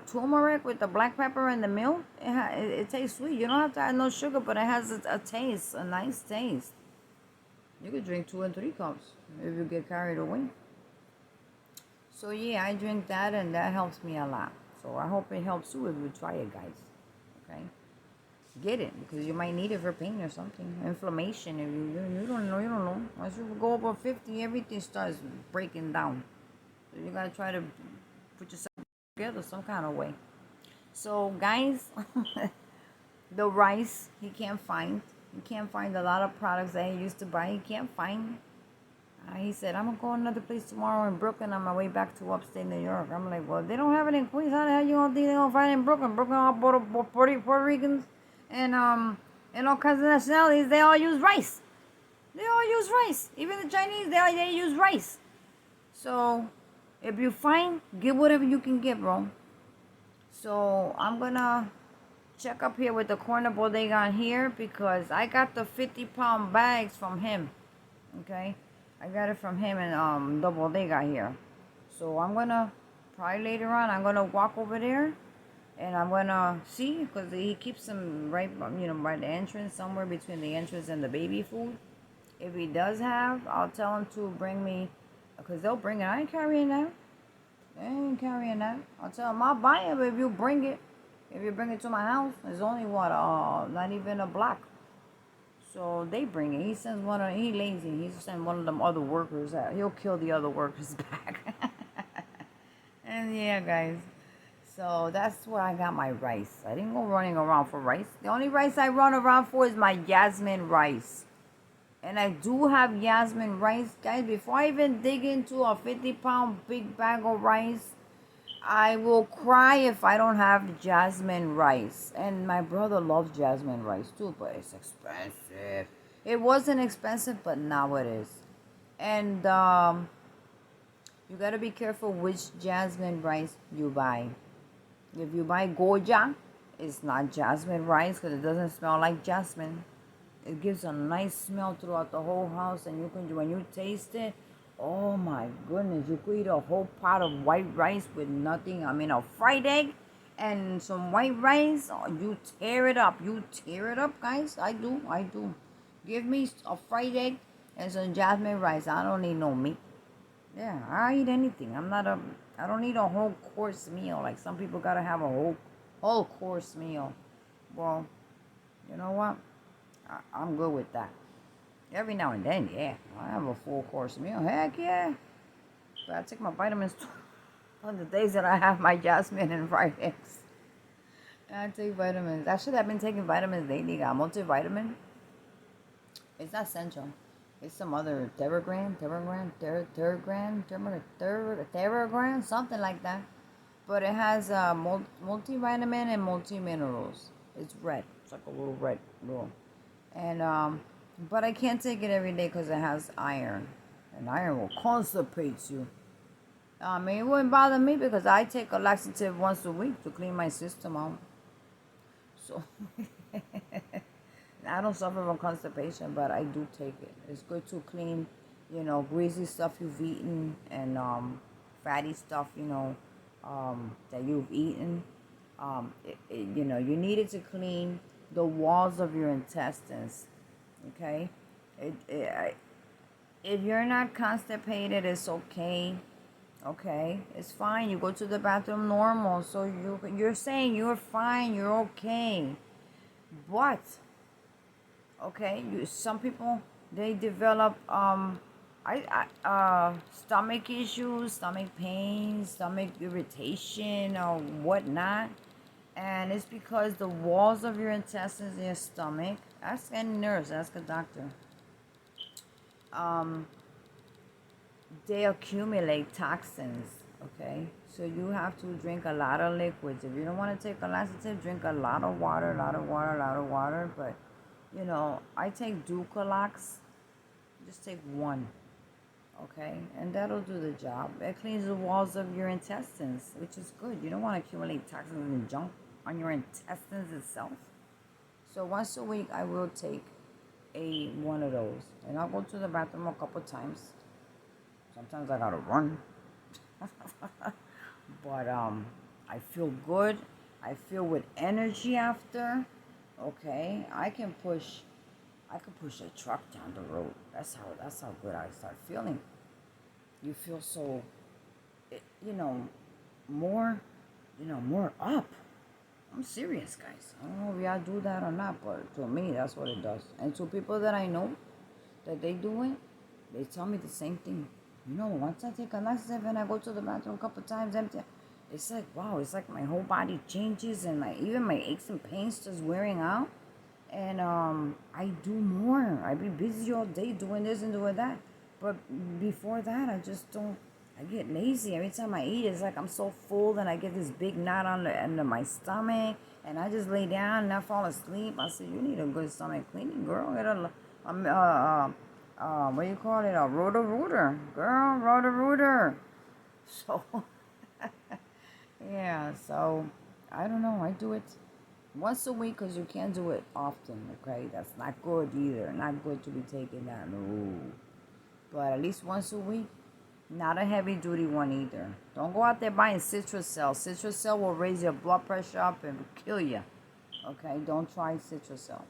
turmeric with the black pepper and the milk, it tastes sweet. You don't have to add no sugar, but it has a taste, a nice taste. You could drink 2 and 3 cups if you get carried away. So yeah, I drink that, and that helps me a lot. So I hope it helps you if you try it, guys. Okay, get it, because you might need it for pain or something, inflammation. If you don't know. Once you go over 50, everything starts breaking down. So you gotta try to put yourself together some kind of way. So guys, the rice he can't find. He can't find a lot of products that he used to buy. He can't find. He said, I'm gonna go another place tomorrow in Brooklyn on my way back to upstate New York. I'm like, well, they don't have it in Queens. How the hell you gonna think they're gonna find it in Brooklyn? Brooklyn, all Puerto Ricans and all kinds of nationalities. They all use rice. They all use rice. Even the Chinese, they use rice. So if you find, get whatever you can get, bro. So I'm gonna check up here with the corner bodega on here, because I got the 50-pound bags from him. Okay, I got it from him and the bodega here. So I'm gonna probably later on, I'm gonna walk over there and I'm gonna see, because he keeps them right by the entrance, somewhere between the entrance and the baby food. If he does have, I'll tell him to bring me, because they'll bring it. I ain't carrying that. They ain't carrying that. I'll tell him I'll buy it, but if you bring it to my house, it's only not even a block. So they bring it. He sends he lazy. He sends one of them other workers out. He'll kill the other workers back. And yeah, guys. So that's where I got my rice. I didn't go running around for rice. The only rice I run around for is my jasmine rice. And I do have jasmine rice. Guys, before I even dig into a 50-pound big bag of rice, I will cry if I don't have jasmine rice. And my brother loves jasmine rice too, but it's expensive. It wasn't expensive, but now it is. And you got to be careful which jasmine rice you buy. If you buy Goja, it's not jasmine rice, because it doesn't smell like jasmine. It gives a nice smell throughout the whole house, and when you taste it, oh my goodness, you could eat a whole pot of white rice with nothing. I mean, a fried egg and some white rice. Oh, you tear it up. You tear it up, guys. I do. Give me a fried egg and some jasmine rice. I don't need no meat. Yeah, I eat anything. I don't need a whole course meal. Like some people gotta have a whole course meal. Well, you know what? I'm good with that. Every now and then, yeah, I have a full course meal. Heck yeah. But I take my vitamins too. On the days that I have my jasmine and fried eggs. I take vitamins. Actually, I've been taking vitamins lately. Got multivitamin. It's not Central. It's some other Theragram, something like that. But it has multivitamin and multi-minerals. It's red. It's like a little red roll. And but I can't take it every day because it has iron, and iron will constipate you. I mean, it wouldn't bother me because I take a laxative once a week to clean my system out. So I don't suffer from constipation, but I do take it. It's good to clean, greasy stuff you've eaten and fatty stuff, that you've eaten. You know, you need it to clean the walls of your intestines. Okay, if you're not constipated, it's okay. Okay, it's fine. You go to the bathroom normal, so you're saying you're fine, you're okay. But okay, some people, they develop stomach issues, stomach pain, stomach irritation, or whatnot, and it's because the walls of your intestines in your stomach. Ask any nurse, ask a doctor. Um, they accumulate toxins. Okay, so you have to drink a lot of liquids. If you don't want to take a laxative, drink a lot of water, a lot of water, a lot of water. But you know, I take Ducalox. Just take one, okay, and that'll do the job. It cleans the walls of your intestines, which is good. You don't want to accumulate toxins and junk on your intestines itself. So once a week, I will take one of those, and I'll go to the bathroom a couple times. Sometimes I gotta run, but I feel good. I feel with energy after. Okay, I can push a truck down the road. That's how good I start feeling. You feel so, you know, more, more up. I'm serious, guys. I don't know if y'all do that or not, but to me, that's what it does. And to people that I know that they do it, they tell me the same thing. You know, once I take a laxative and I go to the bathroom a couple times empty, it's like, wow, it's like my whole body changes and even my aches and pains just wearing out. And I do more. I be busy all day doing this and doing that. But before that, I just don't. I get lazy. Every time I eat, it's like I'm so full, and I get this big knot under my stomach, and I just lay down and I fall asleep. I said, "You need a good stomach cleaning, girl. Get what do you call it? A roto-rooter, girl, roto-rooter." So, yeah. So, I don't know. I do it once a week because you can't do it often. Okay, that's not good either. Not good to be taking that. No. But at least once a week. Not a heavy duty one either. Don't go out there buying citrus cell. Citrus cell will raise your blood pressure up and kill you. Okay, don't try citrus cell.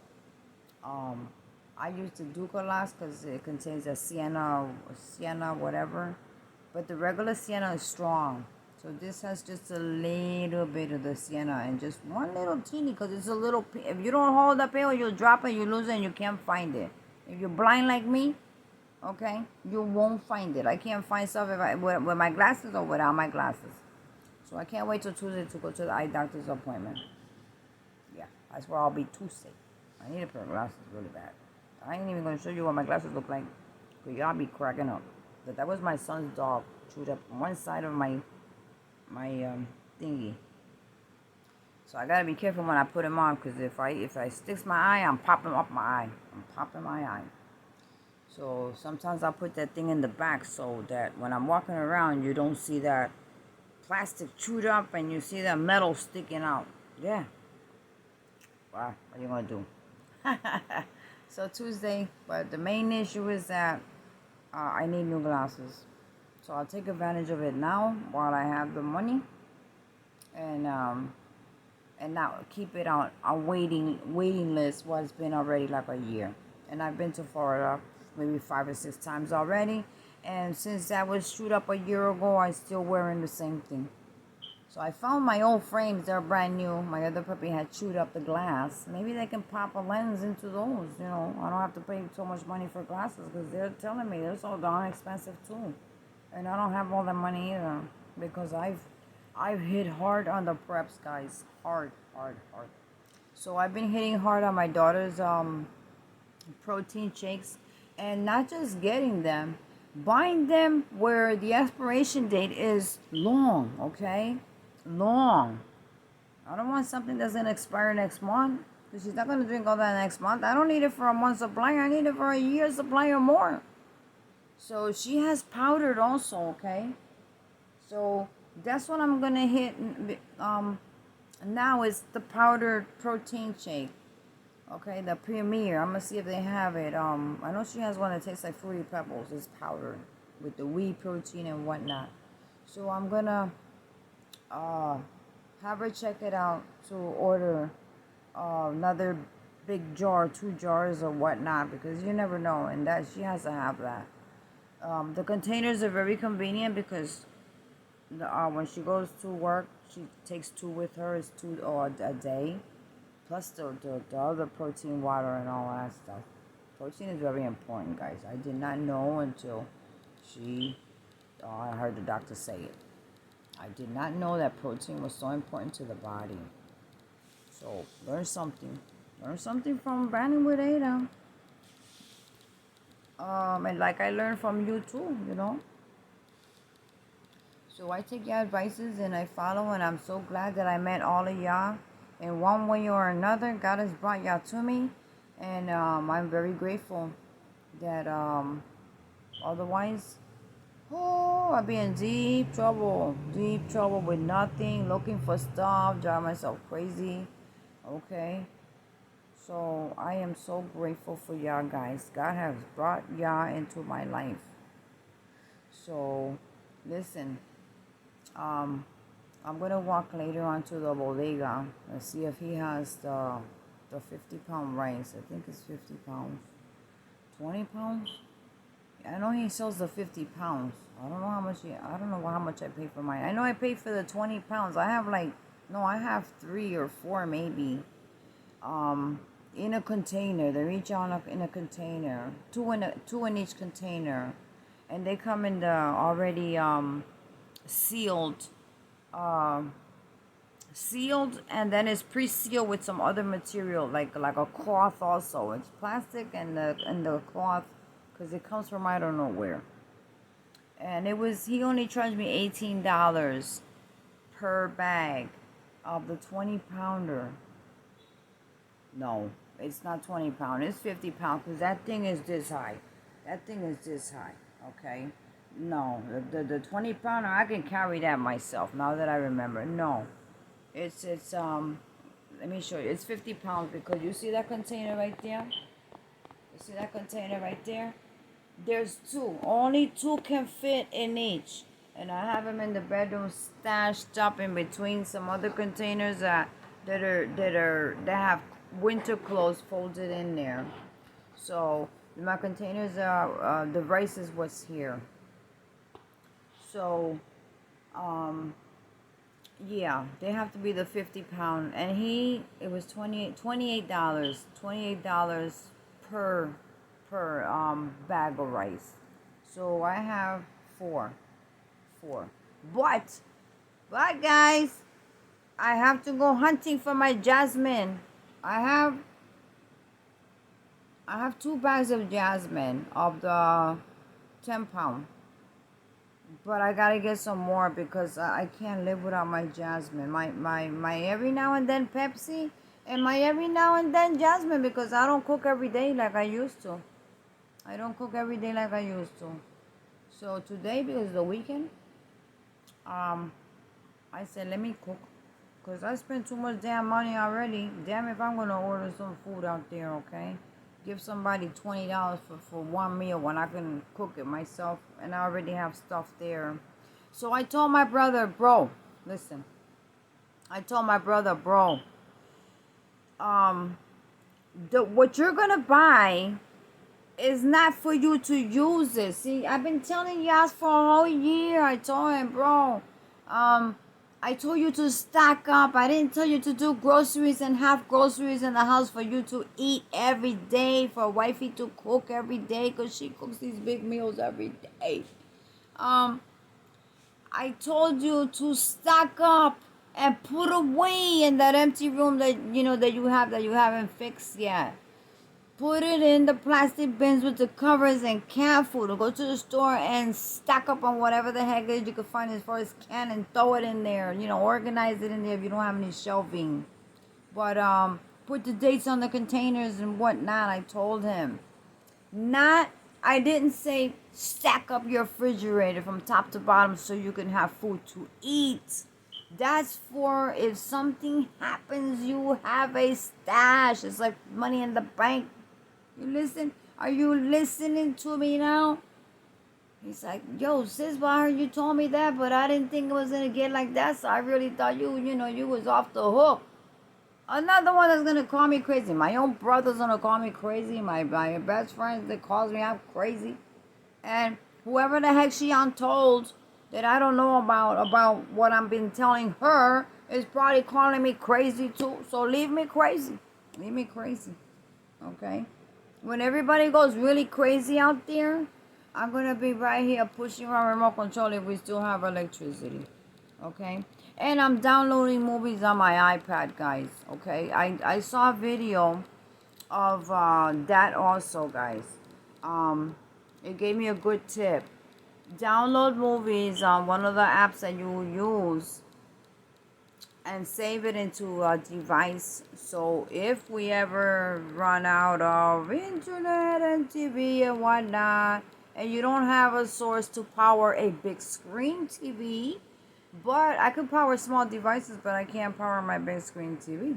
I use the Ducalox because it contains a sienna, whatever. But the regular sienna is strong. So this has just a little bit of the sienna and just one little teeny because it's a little. If you don't hold the pill, you'll drop it, you lose it, and you can't find it. If you're blind like me, okay, you won't find it. I can't find stuff with my glasses or without my glasses. So I can't wait till Tuesday to go to the eye doctor's appointment. Yeah, that's where I'll be Tuesday. I need a pair of glasses really bad. I ain't even going to show you what my glasses look like, because y'all be cracking up. But that was my son's dog chewed up one side of my thingy. So I gotta be careful when I put him on, because if I sticks my eye, I'm popping up my eye. I'm popping my eye. So sometimes I put that thing in the back so that when I'm walking around, you don't see that plastic chewed up and you see that metal sticking out. Yeah. Wow, what are you gonna do? So Tuesday, but the main issue is that I need new glasses. So I'll take advantage of it now while I have the money, and now keep it on a waiting list. Well, it's been already like a year, and I've been to Florida maybe 5 or 6 times already. And since that was chewed up a year ago, I'm still wearing the same thing. So I found my old frames. They're brand new. My other puppy had chewed up the glass. Maybe they can pop a lens into those. You know, I don't have to pay so much money for glasses, because they're telling me they're so darn expensive too. And I don't have all the money either, because I've hit hard on the preps, guys. Hard. So I've been hitting hard on my daughter's protein shakes, and not just getting them, buying them where the expiration date is long, okay? Long. I don't want something that's going to expire next month, because she's not going to drink all that next month. I don't need it for a month's supply. I need it for a year's supply or more. So she has powdered also, okay? So that's what I'm going to hit now is the powdered protein shake. Okay, the Premier. I'm going to see if they have it. I know she has one that tastes like Fruity Pebbles. It's powdered with the whey protein and whatnot. So I'm going to uh, have her check it out to order another big jar, 2 jars or whatnot, because you never know, and that she has to have that. The containers are very convenient because when she goes to work, she takes 2 with her. It's 2 a day, plus the other protein water and all that stuff. Protein is very important, guys. I did not know until I heard the doctor say it. I did not know that protein was so important to the body. So learn something. Learn something from Brandon with Ada. And like I learned from you too, you know. So I take your advices and I follow, and I'm so glad that I met all of y'all. In one way or another, God has brought y'all to me, and I'm very grateful that otherwise, oh, I'd be in deep trouble with nothing, looking for stuff, drive myself crazy. Okay, so I am so grateful for y'all guys. God has brought y'all into my life. So listen, I'm gonna walk later on to the bodega and see if he has the 50-pound rice. I think it's 50 pounds, 20 pounds. I know he sells the 50 pounds. I don't know how much I don't know how much I pay for mine. I know I paid for the 20 pounds. I have 3 or 4 maybe. In a container. They reach out in a container. 2 in each container. And they come in the already sealed, and then it's pre-sealed with some other material like a cloth also. It's plastic and the cloth, because it comes from I don't know where. And he only charged me $18 per bag of the 20-pounder. No, it's not 20 pound. It's 50 pound, because that thing is this high. Okay. No, the 20 pounder, I can carry that myself. Now that I remember, no, it's let me show you. It's 50 pounds, because you see that container right there. There's 2. Only 2 can fit in each, and I have them in the bedroom stashed up in between some other containers that have winter clothes folded in there. So my containers are the rice is what's here. So yeah, they have to be the 50-pound, and it was $28 per bag of rice. So I have 4. But guys, I have to go hunting for my jasmine. I have 2 bags of jasmine of the 10-pound. But I gotta get some more, because I can't live without my jasmine. My every now and then Pepsi, and my every now and then jasmine, because I don't cook every day like I used to. So today, because it's the weekend, I said, let me cook. Because I spent too much damn money already. Damn if I'm going to order some food out there, okay? Give somebody $20 for one meal when I can cook it myself. And I already have stuff there. So I told my brother, bro, listen. What you're going to buy is not for you to use it. See, I've been telling y'all for a whole year. I told him, bro, I told you to stock up. I didn't tell you to do groceries and have groceries in the house for you to eat every day, for wifey to cook every day, because she cooks these big meals every day. I told you to stock up and put away in that empty room that you haven't fixed yet. Put it in the plastic bins with the covers and canned food. Or go to the store and stack up on whatever the heck it is you can find as far as can, and throw it in there. Organize it in there if you don't have any shelving. But put the dates on the containers and whatnot. I told him. I didn't say stack up your refrigerator from top to bottom so you can have food to eat. That's for if something happens, you have a stash. It's like money in the bank. You listen? Are you listening to me now? He's like, yo, sis, well, I heard you told me that, but I didn't think it was gonna get like that, so I really thought you was off the hook. Another one that's gonna call me crazy. My own brother's gonna call me crazy. My best friend that calls me out crazy. And whoever the heck she untold that I don't know about what I've been telling her is probably calling me crazy too. So leave me crazy. Leave me crazy. Okay? When everybody goes really crazy out there, I'm gonna be right here pushing my remote control if we still have electricity. Okay? And I'm downloading movies on my iPad, guys. Okay? I saw a video of that also, guys. It gave me a good tip. Download movies on one of the apps that you use and save it into a device. So if we ever run out of internet and TV and whatnot, and you don't have a source to power a big screen TV, but I could power small devices, but I can't power my big screen TV.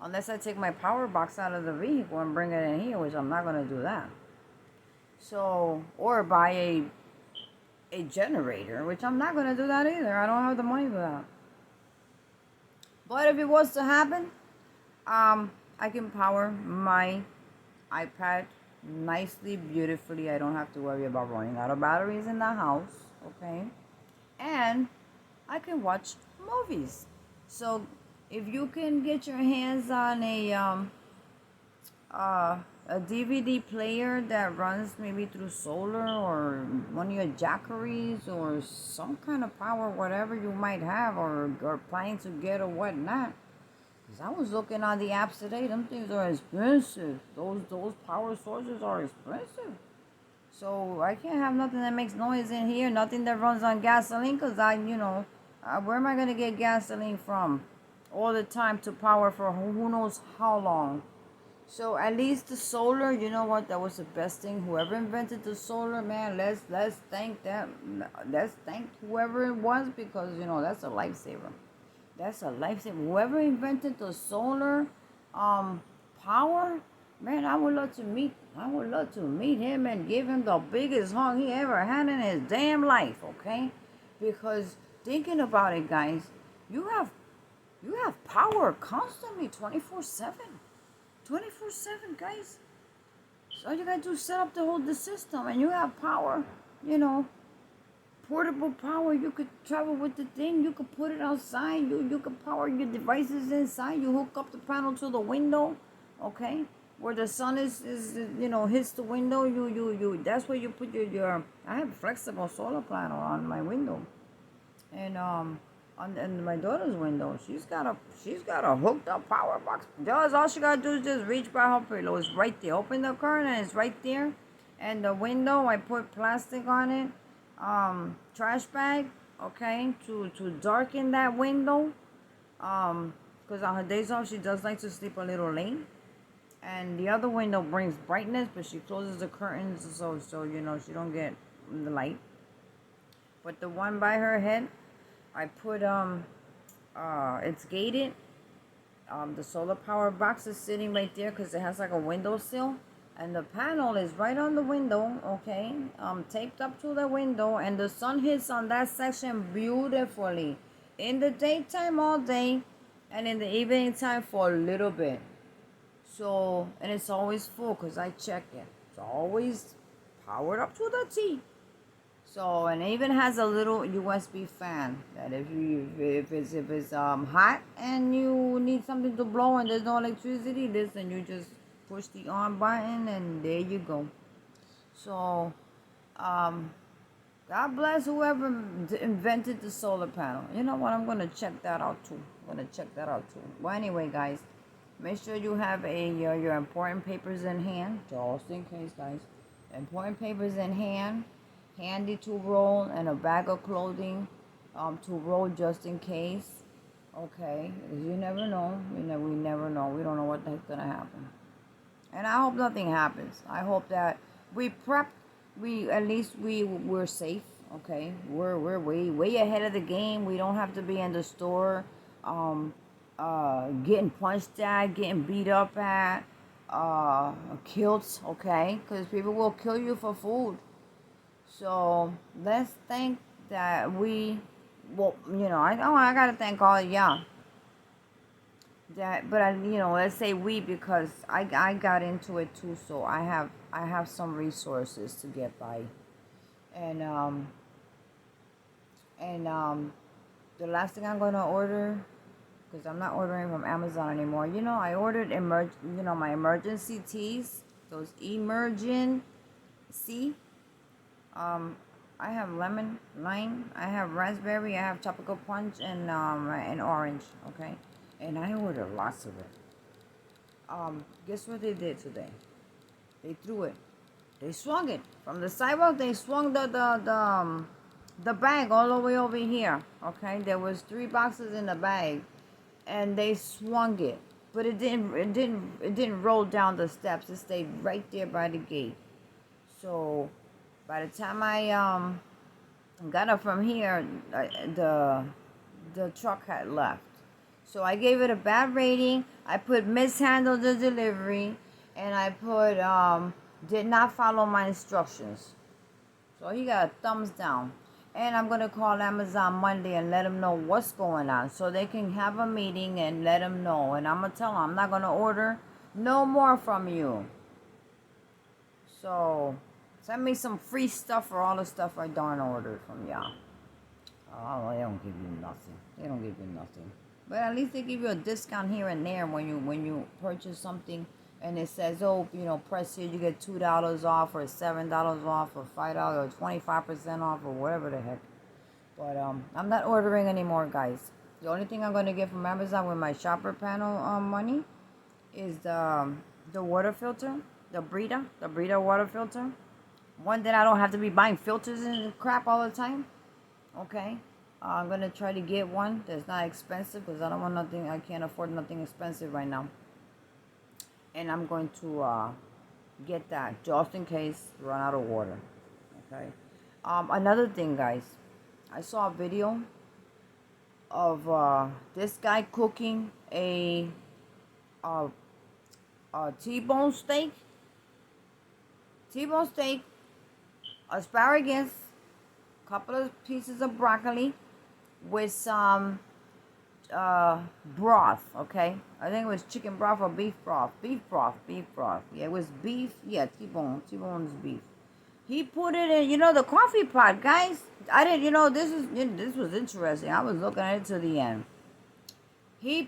Unless I take my power box out of the vehicle and bring it in here, which I'm not going to do that. So, or buy a generator, which I'm not going to do that either. I don't have the money for that. But if it was to happen, I can power my iPad nicely, beautifully. I don't have to worry about running out of batteries in the house, okay? And I can watch movies. So if you can get your hands on a DVD player that runs maybe through solar or one of your jackeries or some kind of power, whatever you might have or planning to get or whatnot. Because I was looking on the apps today, them things are expensive. Those power sources are expensive. So I can't have nothing that makes noise in here, nothing that runs on gasoline, because where am I going to get gasoline from all the time to power for who knows how long? So at least the solar, you know what? That was the best thing. Whoever invented the solar, man, let's thank them. Let's thank whoever it was, because that's a lifesaver. That's a lifesaver. Whoever invented the solar power, man, I would love to meet him and give him the biggest hug he ever had in his damn life, okay? Because thinking about it, guys, you have power constantly 24/7. 24/7, guys. So all you gotta do is set up the system, and you have power, portable power. You could travel with the thing. You could put it outside. You could power your devices inside. You hook up the panel to the window, okay? Where the sun is hits the window. You that's where you put your. I have a flexible solar panel on my window, and on my daughter's window. She's got a hooked up power box. All she gotta do is just reach by her pillow. It's right there. Open the curtain and it's right there. And the window, I put plastic on it. Trash bag, okay, to darken that window. Because on her days off she does like to sleep a little late. And the other window brings brightness, but she closes the curtains so she don't get the light. But the one by her head, I put it's gated. The solar power box is sitting right there because it has like a windowsill, and the panel is right on the window, okay, taped up to the window, and the sun hits on that section beautifully in the daytime all day, and in the evening time for a little bit. So, and it's always full because I check it. It's always powered up to the T. So, and it even has a little USB fan that if it's hot and you need something to blow and there's no electricity, listen, you just push the on button and there you go. So, God bless whoever invented the solar panel. You know what? I'm gonna check that out too. Well, anyway, guys, make sure you have your important papers in hand, just in case, guys. Important papers in hand. Handy to roll, and a bag of clothing to roll just in case. Okay, you never know. We never know. We don't know what the heck's gonna happen. And I hope nothing happens. I hope that we prep. We're safe. Okay, we're way ahead of the game. We don't have to be in the store, getting punched at, getting beat up at, killed. Okay, because people will kill you for food. So let's thank that we, well, I gotta thank all of y'all. That, but let's say we, because I got into it too. So I have some resources to get by, and the last thing I'm gonna order, because I'm not ordering from Amazon anymore. I ordered my emergency teas, those emergency. Um, I have lemon, lime, I have raspberry, I have tropical punch, and orange. Okay, and I ordered lots of it. Guess what they did today? They threw it. They swung it from the sidewalk. They swung the bag all the way over here. Okay, there was 3 boxes in the bag, and they swung it, but it didn't roll down the steps. It stayed right there by the gate. So by the time I got up from here, the truck had left. So I gave it a bad rating. I put mishandled the delivery, and I put did not follow my instructions. So he got a thumbs down. And I'm going to call Amazon Monday and let them know what's going on, so they can have a meeting and let them know. And I'm going to tell them I'm not going to order no more from you. So send me some free stuff for all the stuff I darn ordered from y'all. Oh, they don't give you nothing. They don't give you nothing. But at least they give you a discount here and there when you purchase something, and it says, oh, press here, you get $2 off, or $7 off, or $5, or 25% off, or whatever the heck. But I'm not ordering anymore, guys. The only thing I'm gonna get from Amazon with my shopper panel money is the water filter, the Brita water filter. One that I don't have to be buying filters and crap all the time. Okay. I'm gonna try to get one that's not expensive, because I don't want nothing. I can't afford nothing expensive right now. And I'm going to get that just in case I run out of water. Okay. Another thing, guys, I saw a video of this guy cooking a T-bone steak. T-bone steak, asparagus, couple of pieces of broccoli, with some broth. Okay, I think it was chicken broth or beef broth. Beef broth. Yeah, it was beef. Yeah, T-bone is beef. He put it in, the coffee pot, guys. I didn't, this was interesting. I was looking at it to the end. He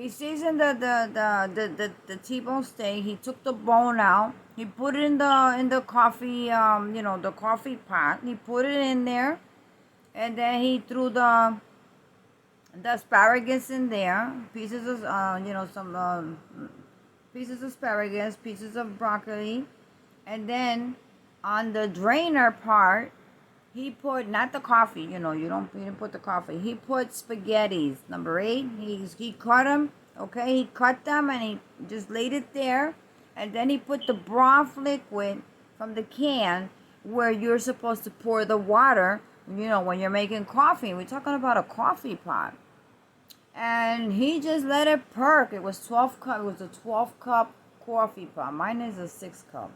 seasoned the T-bone steak. He took the bone out. He put it in the coffee, the coffee pot. He put it in there, and then he threw the asparagus in there. Pieces of some pieces of asparagus, pieces of broccoli, and then on the drainer part, he put, not the coffee, you didn't put the coffee. He put spaghettis, number 8. He cut them, okay? He cut them and he just laid it there. And then he put the broth liquid from the can where you're supposed to pour the water, when you're making coffee. We're talking about a coffee pot. And he just let it perk. It was 12 cup. It was a 12-cup coffee pot. Mine is a 6-cup.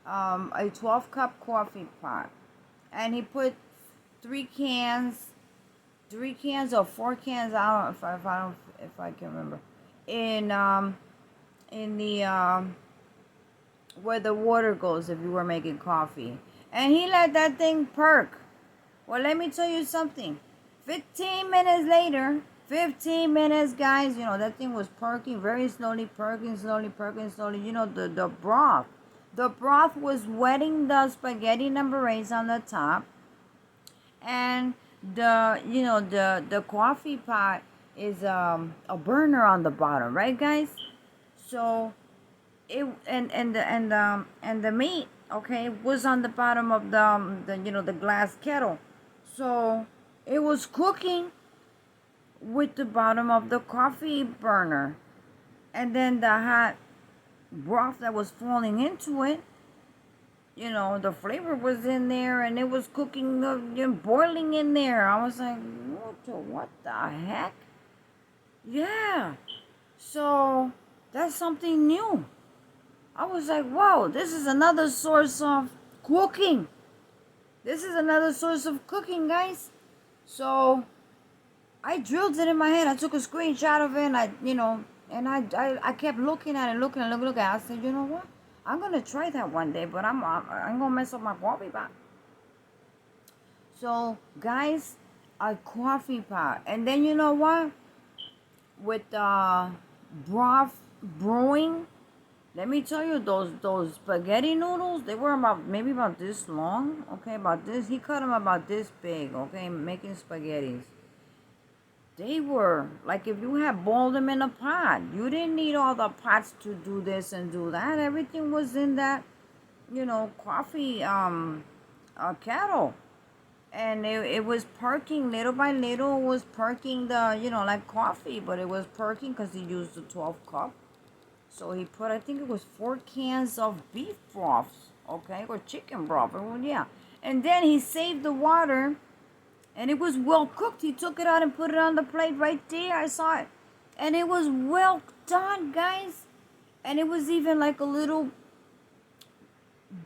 A 12-cup coffee pot. And he put 3 cans or 4 cans. I don't know if I can remember. In the where the water goes if you were making coffee. And he let that thing perk. Well, let me tell you something. 15 minutes later, 15 minutes, guys, that thing was perking very slowly, perking slowly. The broth. The broth was wetting the spaghetti number 8 on the top. And the coffee pot is a burner on the bottom, right, guys? So it and the meat, okay, was on the bottom of the glass kettle. So it was cooking with the bottom of the coffee burner, and then the hot broth that was falling into it, the flavor was in there, and it was cooking, boiling in there. I was like, what the heck? Yeah. So that's something new. I was like, whoa, this is another source of cooking. This is another source of cooking, guys. So I drilled it in my head. I took a screenshot of it, and I kept looking at it, looking at it. I said, you know what? I'm gonna try that one day, but I'm gonna mess up my coffee pot. So, guys, a coffee pot, and then you know what? With broth brewing, let me tell you, those spaghetti noodles, they were about this long. Okay, about this. He cut them about this big. Okay, making spaghettis. They were like if you had boiled them in a pot. You didn't need all the pots to do this and do that. Everything was in that, coffee kettle. And it was perking little by little. It was perking the, like coffee, but it was perking because he used the 12 cup. So he put, I think it was 4 cans of beef broths, okay, or chicken broth. Well, yeah. And then he saved the water. And it was well cooked. He took it out and put it on the plate right there. I saw it. And it was well done, guys. And it was even like a little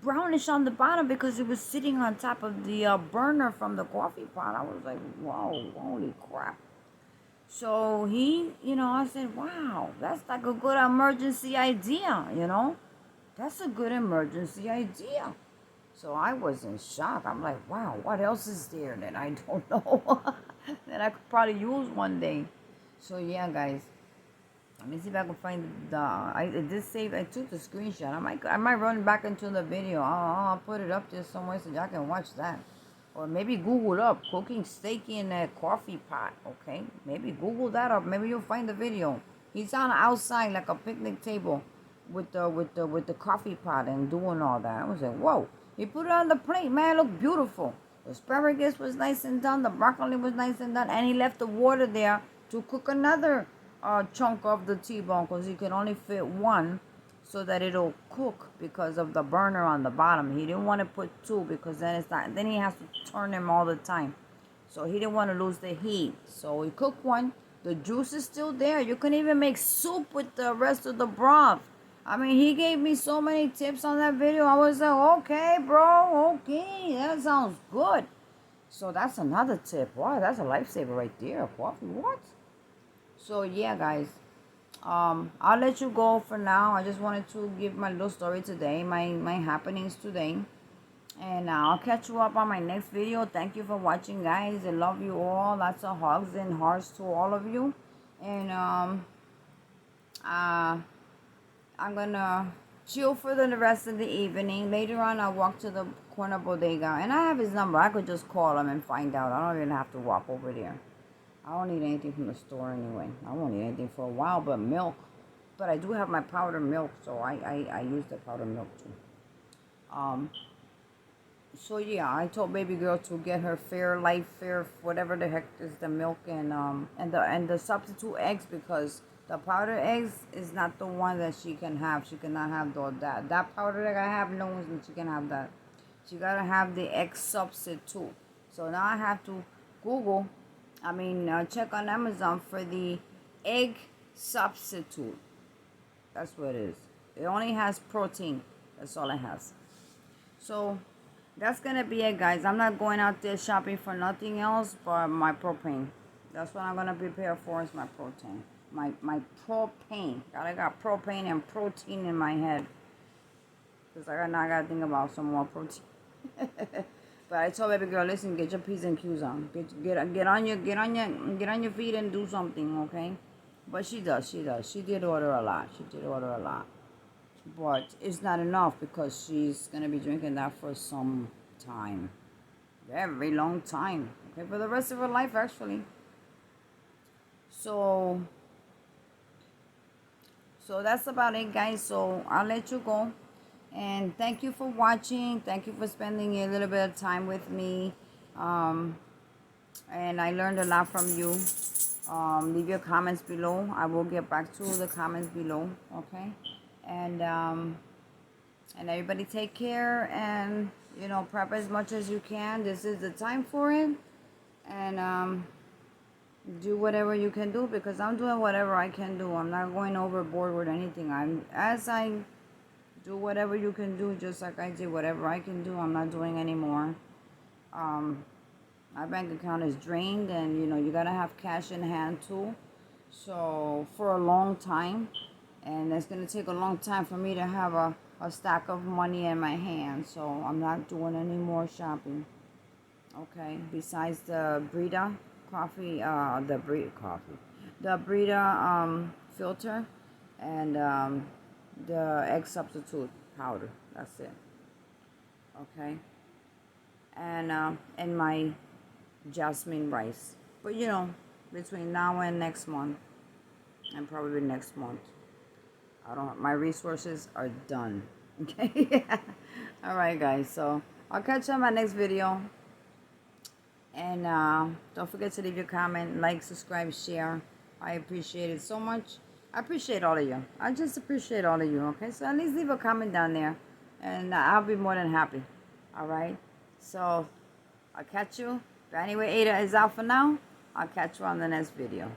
brownish on the bottom because it was sitting on top of the burner from the coffee pot. I was like, whoa, holy crap. So I said, wow, that's like a good emergency idea. That's a good emergency idea. So I was in shock. I'm like, wow, what else is there that I don't know that I could probably use one day? So yeah, guys, let me see if I can find I took the screenshot. I might run back into the video. I'll put it up there somewhere so y'all can watch that. Or maybe Google up cooking steak in a coffee pot. Okay, maybe Google that up. Maybe you'll find the video. He's on outside like a picnic table with the coffee pot and doing all that. I was like, whoa. He put it on the plate, man. It looked beautiful. The asparagus was nice and done. The broccoli was nice and done. And he left the water there to cook another chunk of the T-bone because he could only fit one so that it'll cook because of the burner on the bottom. He didn't want to put two because then then he has to turn them all the time. So he didn't want to lose the heat. So he cooked one. The juice is still there. You can even make soup with the rest of the broth. I mean, he gave me so many tips on that video. I was like, okay, bro, okay, that sounds good. So that's another tip. Wow, that's a lifesaver right there. Coffee, what? So yeah, guys, I'll let you go for now. I just wanted to give my little story today, my happenings today. And I'll catch you up on my next video. Thank you for watching, guys. I love you all. Lots of hugs and hearts to all of you. And I'm gonna chill for the rest of the evening. Later on, I'll walk to the corner bodega. And I have his number. I could just call him and find out. I don't even have to walk over there. I don't need anything from the store anyway. I won't need anything for a while but milk. But I do have my powdered milk, so I use the powdered milk too. So yeah, I told baby girl to get her fair, whatever the heck is the milk and the substitute eggs because the powdered eggs is not the one that she can have. She cannot have that powder that I have. No one she can have that. She gotta have the egg substitute. So now I have to check on Amazon for the egg substitute. That's what it is. It only has protein. That's all it has. So that's gonna be it, guys. I'm not going out there shopping for nothing else but my propane. That's what I'm gonna prepare for is my protein. My propane. I got propane and protein in my head. Because I gotta think about some more protein. But I told baby girl, listen, get your P's and Q's on. Get on your feet and do something, okay? But she does. She did order a lot. But it's not enough because she's gonna be drinking that for some time. Very long time. Okay, for the rest of her life actually. So that's about it, guys. So I'll let you go. And thank you for watching. Thank you for spending a little bit of time with me. And I learned a lot from you. Leave your comments below. I will get back to the comments below. Okay. And everybody take care and, prep as much as you can. This is the time for it. And do whatever you can do because I'm doing whatever I can do. I'm not going overboard with anything. As I do whatever you can do, just like I did. Whatever I can do, I'm not doing anymore. My bank account is drained, and you gotta have cash in hand too. So for a long time, and it's gonna take a long time for me to have a stack of money in my hand. So I'm not doing any more shopping. Okay. Besides the Brita coffee, the Brita filter, and the egg substitute powder. That's it. Okay. And my jasmine rice. But between now and next month, and probably next month, my resources are done. Okay. All right, guys. So I'll catch you on my next video. And don't forget to leave your comment, like, subscribe, share. I appreciate it so much. I appreciate all of you. I just appreciate all of you, okay? So at least leave a comment down there, and I'll be more than happy. All right? So I'll catch you. But anyway, Ada is out for now. I'll catch you on the next video.